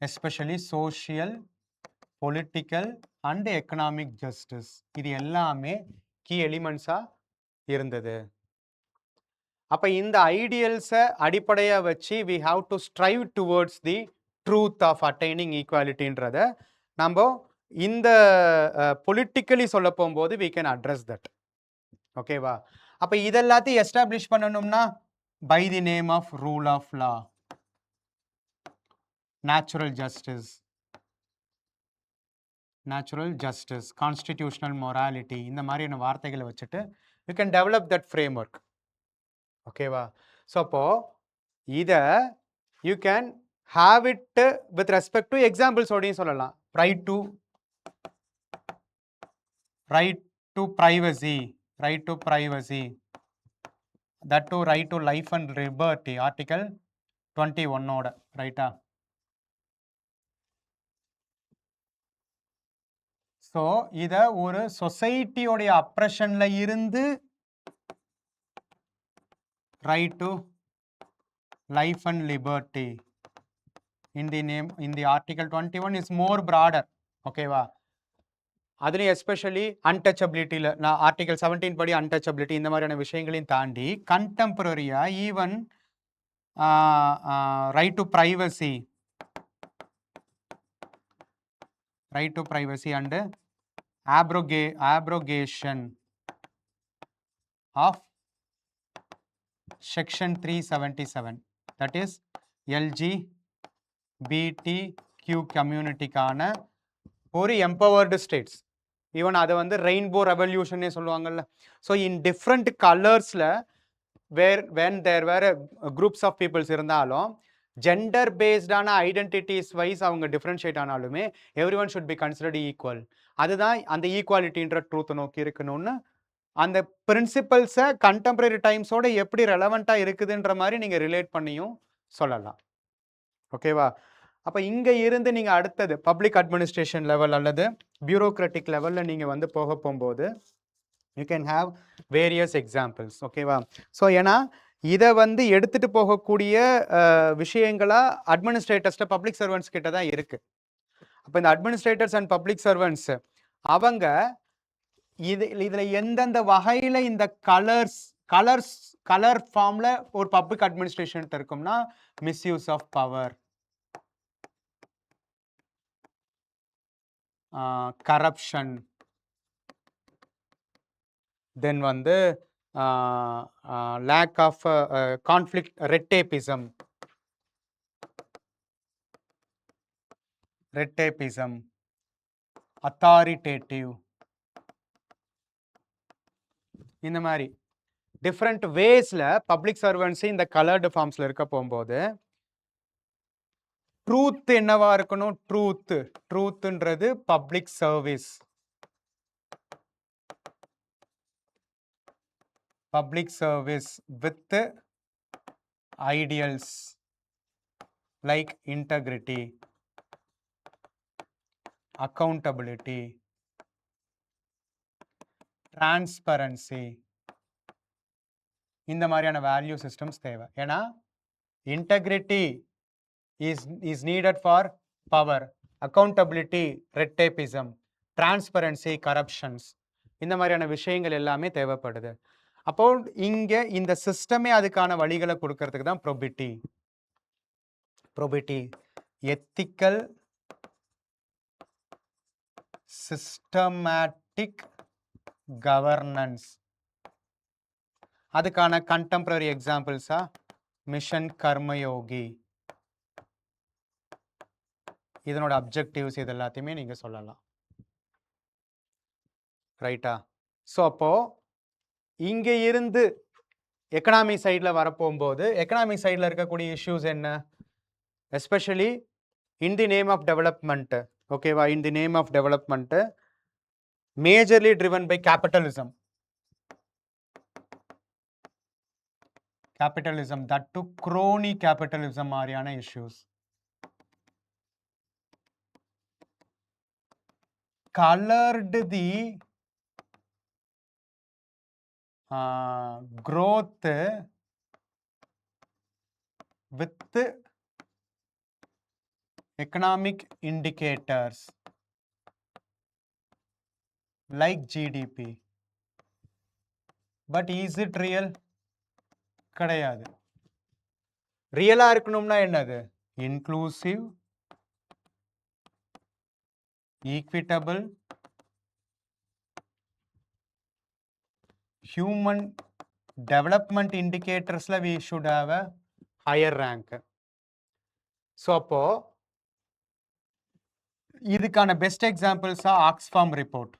especially social, political and economic justice, இது எல்லாமே கீ எலிமெண்ட்ஸா இருந்தது. அப்ப இந்த ஐடியல்ஸை அடிப்படையாக வச்சு we have to strive towards the truth of attaining ஈக்குவாலிட்டின்றத நம்ம இந்த பொலிட்டிக்கலி சொல்ல போகும்போது வி கேன் அட்ரஸ் தட். ஓகேவா? அப்ப இதெல்லாத்தையும் எஸ்டாப்ளிஷ் பண்ணணும்னா by the name of rule of law, natural justice, constitutional morality, இந்த மாதிரியான வார்த்தைகளை வச்சுட்டு you can develop that framework. ஓகேவா? ஸோ அப்போ இதை you can have it with respect to எக்ஸாம்பிள்ஸோடையும் சொல்லலாம். Right to privacy, that to right to life and liberty, article 21 ரைட்டா? ஸோ இதை ஒரு சொசைட்டியோடைய அப்ரெஷன்ல இருந்து right to life and liberty in the article 21 is more broader. ஓகேவா? அதுலேயும் எஸ்பெஷலி அன்டச்சபிலிட்டியில் நான் article 17 படி அன்டச்சபிலிட்டி இந்த மாதிரியான விஷயங்களையும் தாண்டி கண்டெம்பரரியா even right to privacy and abrogation of Section 377, that is LGBTQ கம்யூனிட்டிக்கான ஒரு எம்பவர்டு ஸ்டேட்ஸ், ஈவன் அதை வந்து ரெயின்போ ரெவல்யூஷன்னே சொல்லுவாங்கல்ல. ஸோ இன் டிஃப்ரெண்ட் கலர்ஸில் when there were groups of peoples இருந்தாலும் ஜெண்டர் பேஸ்டான ஐடென்டிட்டிஸ் வைஸ் அவங்க டிஃப்ரென்ஷியேட் ஆனாலுமே everyone should be considered equal. அதுதான் அந்த ஈக்குவாலிட்டின்ற ட்ரூத்தை நோக்கி இருக்கணும்னு அந்த பிரின்சிபல்ஸை கண்டெம்பரரி டைம்ஸோட எப்படி ரெலவெண்ட்டாக இருக்குதுன்ற மாதிரி நீங்கள் ரிலேட் பண்ணியும் சொல்லலாம். ஓகேவா? அப்போ இங்கே இருந்து நீங்கள் அடுத்தது பப்ளிக் அட்மினிஸ்ட்ரேஷன் லெவல் அல்லது பியூரோக்ராட்டிக் லெவலில் நீங்கள் வந்து போக போகும்போது you can have various examples. ஓகேவா? ஸோ ஏன்னா இதை வந்து எடுத்துட்டு போகக்கூடிய விஷயங்களா அட்மினிஸ்ட்ரேட்டர்ஸ்ட பப்ளிக் சர்வன்ட்ஸ் கிட்ட தான் இருக்கு. அப்போ இந்த அட்மினிஸ்ட்ரேட்டர்ஸ் அண்ட் பப்ளிக் சர்வன்ட்ஸ் அவங்க இதுல எந்தெந்த வகையில இந்த கலர் ஃபார்ம்ல ஒரு பப்ளிக் அட்மினிஸ்ட்ரேஷன் இருக்கும்னா misuse of power, corruption, then வந்து lack of conflict, red tapism, authoritative, இந்த மாதிரி டிஃப்ரெண்ட் வேஸ்ல பப்ளிக் சர்வன்ஸ் இந்த கலர்டு ஃபார்ம்ஸ்ல இருக்க போகும்போது ட்ரூத் என்னவா இருக்கணும்? ட்ரூத்ன்றது public service, with ideals like integrity, accountability, transparency, இந்த மாதிரியான வேல்யூ சிஸ்டம்ஸ் தேவை. ஏன்னா integrity is needed for power, accountability red tapism, transparency corruptions, இந்த மாதிரியான விஷயங்கள் எல்லாமே தேவைப்படுது. அப்போ இங்க இந்த சிஸ்டமே அதுக்கான வழிகளை கொடுக்கறதுக்கு தான் ப்ரொபிட்டி, எத்திக்கல் சிஸ்டமேட்டிக் கவர்னன்ஸ். அதுக்கான கண்டெம்பரரி எக்ஸாம்பிள்ஸா மிஷன் கர்மயோகி, இதனோட அப்ஜெக்டிவ்ஸ் இது எல்லாத்தையுமே நீங்க சொல்லலாம். ரைட்டா? ஸோ அப்போ இங்க இருந்து எக்கனாமி சைடில் வரப்போகும்போது எக்கனாமி சைடில் இருக்கக்கூடிய இஷ்யூஸ் என்ன? Especially in the name of development. ஓகேவா? In the name of development majorly driven by capitalism, that to crony capitalism மாதிரியான issues. colored the growth with economic indicators like GDP. But is it real? கிடையாது. ரியலா இருக்கணும்னா என்னது? Inclusive, equitable, human development indicatorsல we should have a higher rank. ஸோ அப்போ இதுக்கான best எக்ஸாம்பிள்ஸா Oxfam report,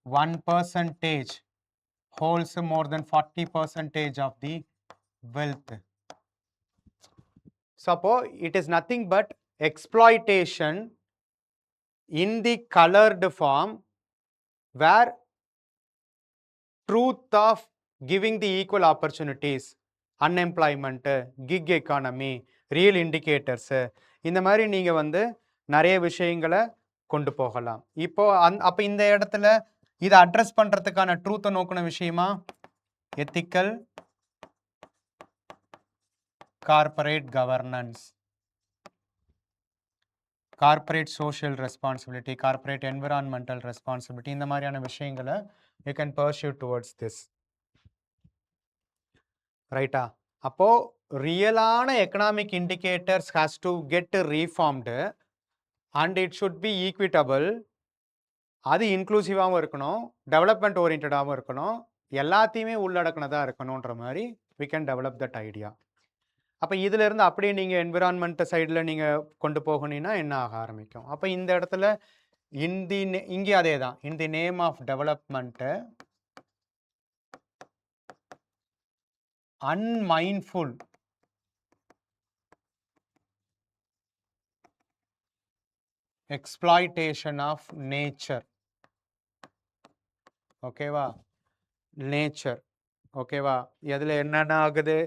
1% holds more than 40% of the wealth. So அப்போ it is nothing but exploitation in the colored form where truth of giving the equal opportunities, unemployment, gig economy, real indicators, இந்த மாதிரி நீங்க வந்து நிறைய விஷயங்களை கொண்டு போகலாம். இப்போ அப்ப இந்த இடத்துல இதை அட்ரஸ் பண்றதுக்கான ட்ரூத்தை நோக்கின விஷயமா ethical corporate governance, corporate social responsibility, corporate environmental responsibility, இந்த மாதிரியான விஷயங்களை you can pursue towards this. ரைட்டா? அப்போ ரியலான economic indicators has to get reformed and it should be equitable. அது இன்க்ளூசிவாகவும் இருக்கணும், டெவலப்மெண்ட் ஓரியன்டாகவும் இருக்கணும், எல்லாத்தையுமே உள்ளடக்கினதாக இருக்கணுன்ற மாதிரி we can develop that idea. அப்போ இதிலிருந்து அப்படியே நீங்கள் என்விரான்மெண்ட் சைடில் நீங்கள் கொண்டு போகணுன்னா என்ன ஆக ஆரம்பிக்கும்? அப்போ இந்த இடத்துல இங்கே அதே தான், in the name of development unmindful exploitation of nature. ஓகேவா? நேச்சர். ஓகேவா? எதில் என்னென்ன ஆகுது?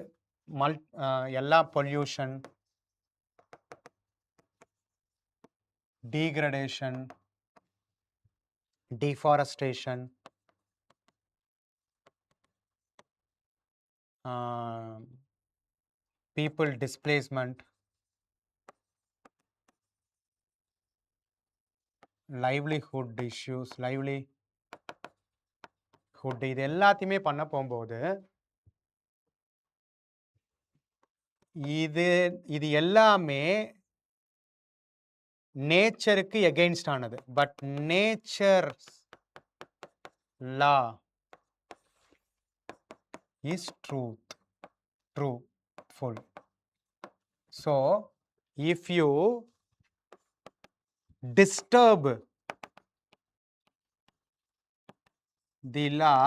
எல்லா pollution, degradation, deforestation, people displacement, livelihood issues, இது எல்லாத்தையுமே பண்ண போகும்போது இது எல்லாமே நேச்சருக்கு எகெயின்ஸ்ட் ஆனது. But nature law is truthful. So if you disturb the law,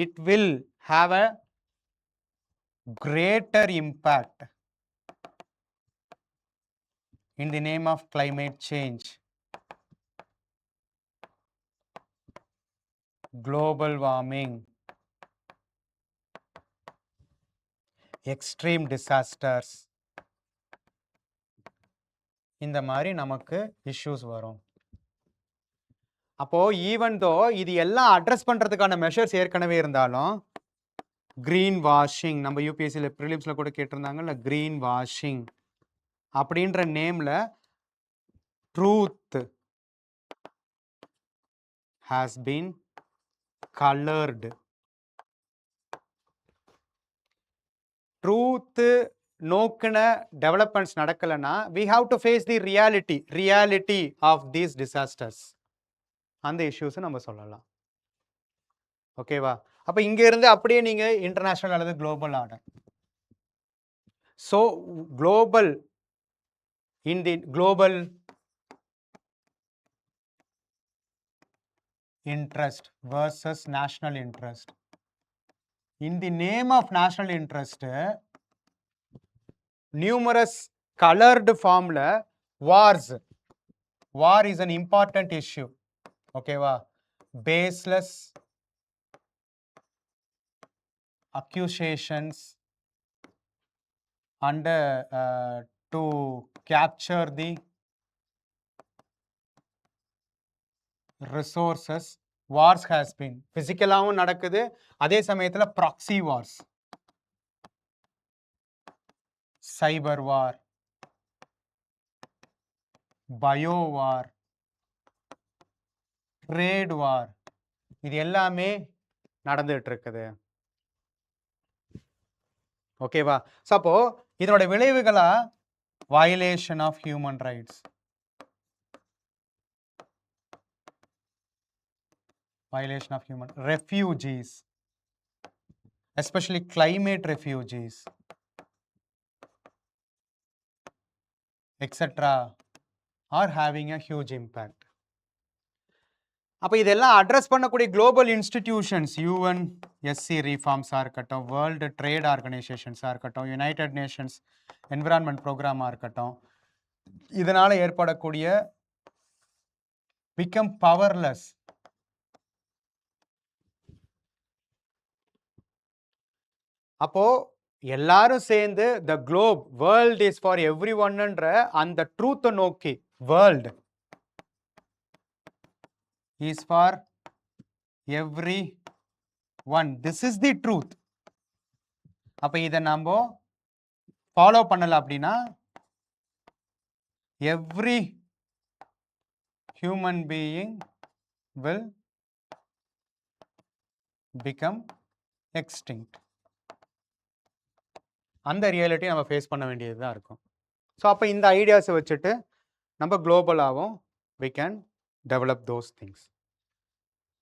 it will have a greater impact in the name of climate change, global warming, extreme disasters. இந்த மாதிரி நமக்கு இஷ்யூஸ் வரும். அப்போ ஈவன் தோ இது எல்லாம் address பண்றதுக்கான measures ஏற்கனவே இருந்தாலும் கிரீன் வாஷிங், நம்ம யூபிஎஸ்சியில் ப்ரிலிம்ஸில் கூட கேட்டிருந்தாங்கல்ல, கிரீன் வாஷிங் அப்படின்ற நேம்ல truth has been colored. Truth நோக்கின டெவலப்மெண்ட்ஸ் நடக்கலைன்னா we have to face the reality of these disasters. அந்த இஷ்யூஸை நம்ம சொல்லலாம். ஓகேவா? அப்போ இங்க இருந்து அப்படியே நீங்க இன்டர்நேஷனல் அல்லது global order. So global in the global interest versus national interest. In the name of national interest, numerous colored formula wars. War is an important issue. Okay, baseless accusations and to capture the resources. Wars has been physicalaவும் நடக்குது, அதே சமயத்துல proxy wars, cyber war, bio war, trade war, இது எல்லாமே நடந்துட்டு இருக்குது. ஓகேவா? அப்போ இதனோட விளைவுகளா violation of human rights, violation of human refugees, especially climate refugees, etc. are having a huge impact. அப்போ இதெல்லாம் அட்ரஸ் பண்ணக்கூடிய குளோபல் இன்ஸ்டிடியூஷன்ஸ், யுஎன்எஸ்சி ரீஃபார்ம்ஸாக இருக்கட்டும், வேர்ல்டு ட்ரேட் ஆர்கனைசேஷன்ஸாக இருக்கட்டும், யுனைடெட் நேஷன்ஸ் என்விரான்மெண்ட் ப்ரோக்ராமாக இருக்கட்டும், இதனால் ஏற்படக்கூடிய பிகம் பவர்லெஸ். அப்போ எல்லாரும் சேர்ந்து the globe world is for every ஒன்ன்ற அந்த ட்ரூத்தை நோக்கி, world is for everyone, this is the truth. அப்ப இதை நம்ம ஃபாலோ பண்ணல அப்படின்னா every human being will become extinct. அந்த ரியாலிட்டி நம்ம ஃபேஸ் பண்ண வேண்டியது தான் இருக்கும். ஸோ அப்போ இந்த ஐடியாஸை வச்சுட்டு நம்ம குளோபலாகவும் we can develop those things.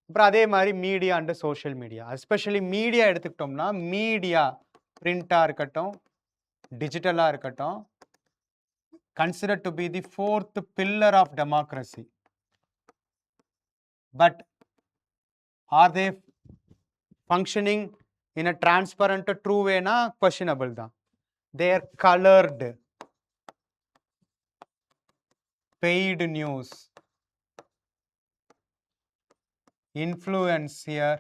அப்புறம் அதே மாதிரி media and social media, especially media எடுத்துக்கிட்டோம்னா, மீடியா பிரிண்டாக இருக்கட்டும், டிஜிட்டலாக இருக்கட்டும், considered to be the fourth pillar of democracy. But are they functioning in a transparent, true way? Na questionable da. They are colored, paid news, influencer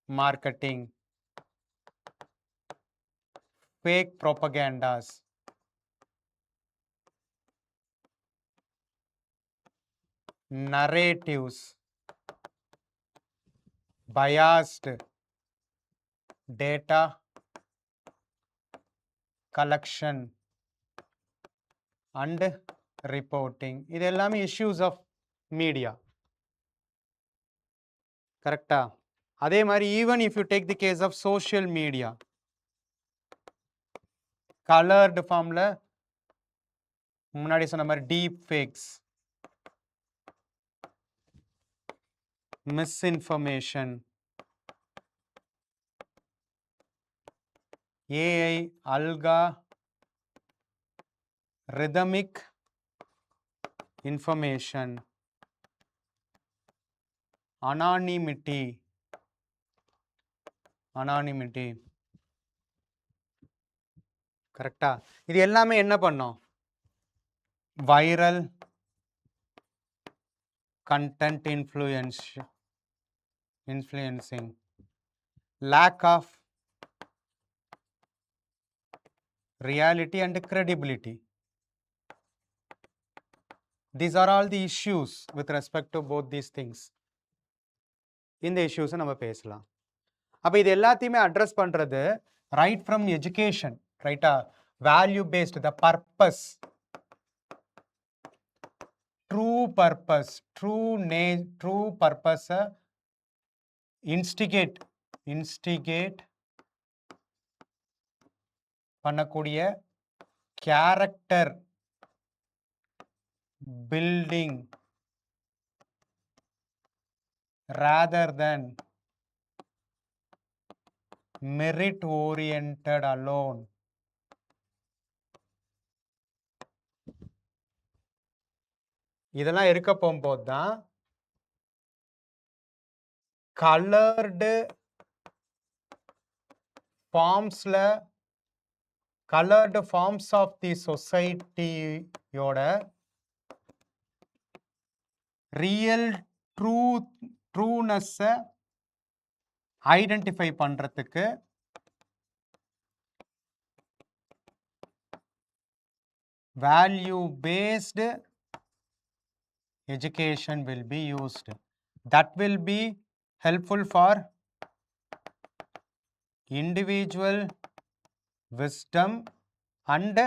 marketing, fake propagandas, narratives, biased data collection and reporting. இது எல்லாமே issues of media. கரெக்டா? அதே மாதிரி even if you take the case of social media, colored formல முன்னாடி சொன்ன மாதிரி deep fakes, misinformation, AI, algorithmic information, anonymity, கரெக்டா? இது எல்லாமே என்ன பண்ணோம்? Viral content influencing, lack of reality and credibility. These are all the issues with respect to both these things. இந்த issues நம்ம பேசலாம். அப்ப இது எல்லாத்தையுமே அட்ரஸ் பண்றது ரைட் ஃப்ரம் எஜுகேஷன், ரைட்டா? Value based, the purpose, true purpose instigate பண்ணக்கூடிய character building rather than merit oriented alone. இதெல்லாம் இருக்க போகும்போது தான் கலர்டு ஃபார்ம்ஸ் ஆஃப் தி சொசைட்டியோட ரியல் ட்ரூனஸை ஐடென்டிஃபை பண்றதுக்கு value based education will be used. That will be helpful for individual wisdom and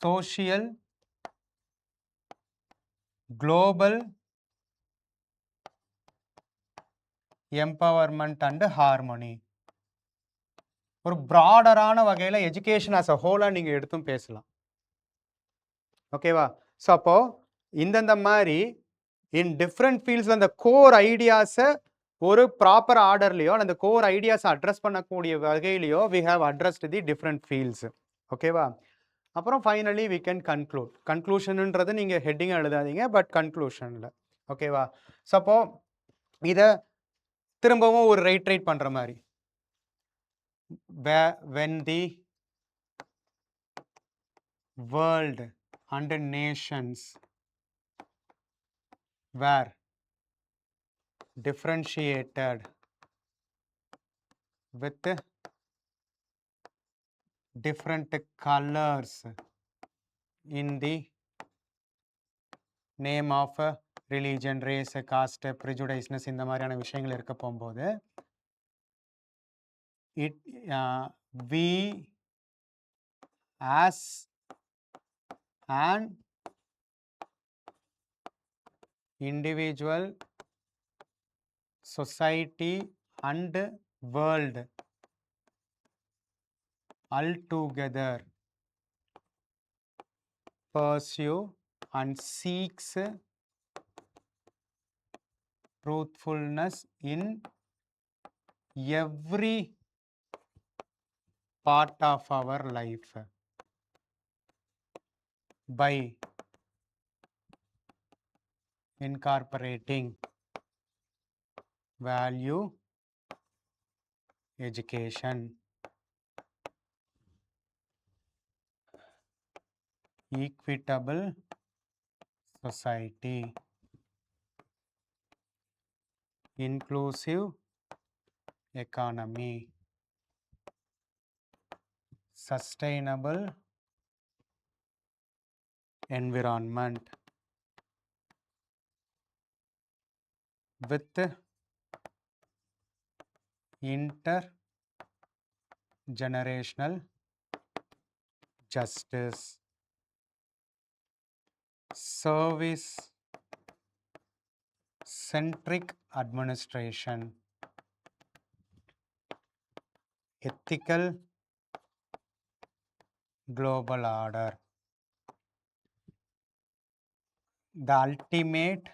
social, global empowerment and harmony. ஒரு ப்ராடரான வகையில் education as a ஹோலாக நீங்கள் எடுத்தும் பேசலாம். ஓகேவா? ஸோ அப்போ இந்தந்த மாதிரி இன் டிஃப்ரெண்ட் ஃபீல்ட்ஸில் அந்த கோர் ஐடியாஸை ஒரு ப்ராப்பர் ஆர்டர்லையோ அந்த கோர் ஐடியாஸை அட்ரஸ் பண்ணக்கூடிய வகையிலையோ we have addressed the different fields. ஓகேவா? அப்புறம் ஃபைனலி வி கேன் கன்க்ளூஷன்ன்றது நீங்கள் ஹெட்டிங்காக எழுதாதீங்க, பட் கன்க்ளூஷனில். ஓகேவா? ஸோ அப்போ இதை திரும்பவும் ஒரு ரைட் பண்ணுற மாதிரி, when the world and nations were differentiated with different colors in the name of religion, race, caste, prejudiceness, இந்த மாதிரியான விஷயங்கள் இருக்க போகும்போது we as an individual, society and world altogether pursue and seeks truthfulness in every part of our life by incorporating value education, equitable society, inclusive economy, sustainable environment, with intergenerational justice, service centric administration, ethical global order, the ultimate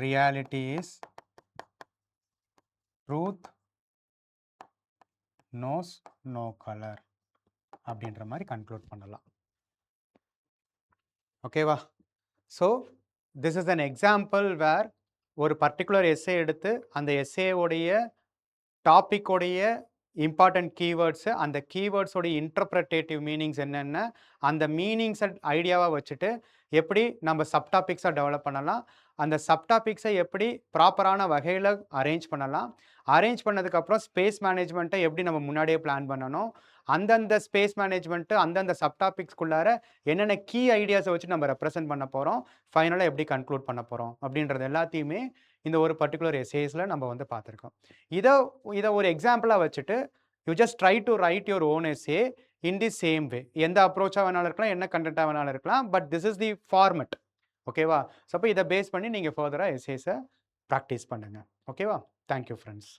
reality is truth knows no color அப்படின்ற மாதிரி conclude பண்ணலாம். ஓகேவா? So this is an example where ஒரு particular essay எடுத்து அந்த எஸ்ஏவுடைய டாப்பிக்கோடைய important keywords, அந்த கீவேர்ட்ஸோடைய இன்டர்பிரட்டேட்டிவ் meanings என்னென்ன, அந்த மீனிங்ஸை ஐடியாவாக வச்சுட்டு எப்படி நம்ம சப்டாபிக்ஸாக டெவலப் பண்ணலாம், அந்த சப்டாபிக்ஸை எப்படி ப்ராப்பரான வகையில் அரேஞ்ச் பண்ணலாம், அரேஞ்ச் பண்ணதுக்கப்புறம் ஸ்பேஸ் மேனேஜ்மெண்ட்டை எப்படி நம்ம முன்னாடியே பிளான் பண்ணணும், அந்தந்த ஸ்பேஸ் மேனேஜ்மெண்ட்டு அந்தந்த சப்டாபிக்ஸ்குள்ளார என்னென்ன கீ ஐடியாஸை வச்சு நம்ம ரெப்ரசென்ட் பண்ண போகிறோம், ஃபைனலாக எப்படி கன்க்ளூட் பண்ண போகிறோம் அப்படின்றது எல்லாத்தையுமே இந்த ஒரு பர்டிகுலர் எஸ்ஏஸில் நம்ம வந்து பார்த்துருக்கோம். இதை ஒரு எக்ஸாம்பிளாக வச்சுட்டு you just try to write your own essay in the same way. எந்த அப்ரோச்சாக வேணாலும் இருக்கலாம், என்ன கண்டென்ட்டாக வேணாலும் இருக்கலாம், but this is the format. ஓகேவா? ஸோ அப்போ இதை பேஸ் பண்ணி நீங்கள் ஃபர்தராக எஸ்ஏஸை ப்ராக்டிஸ் பண்ணுங்கள். ஓகேவா? Thank you friends.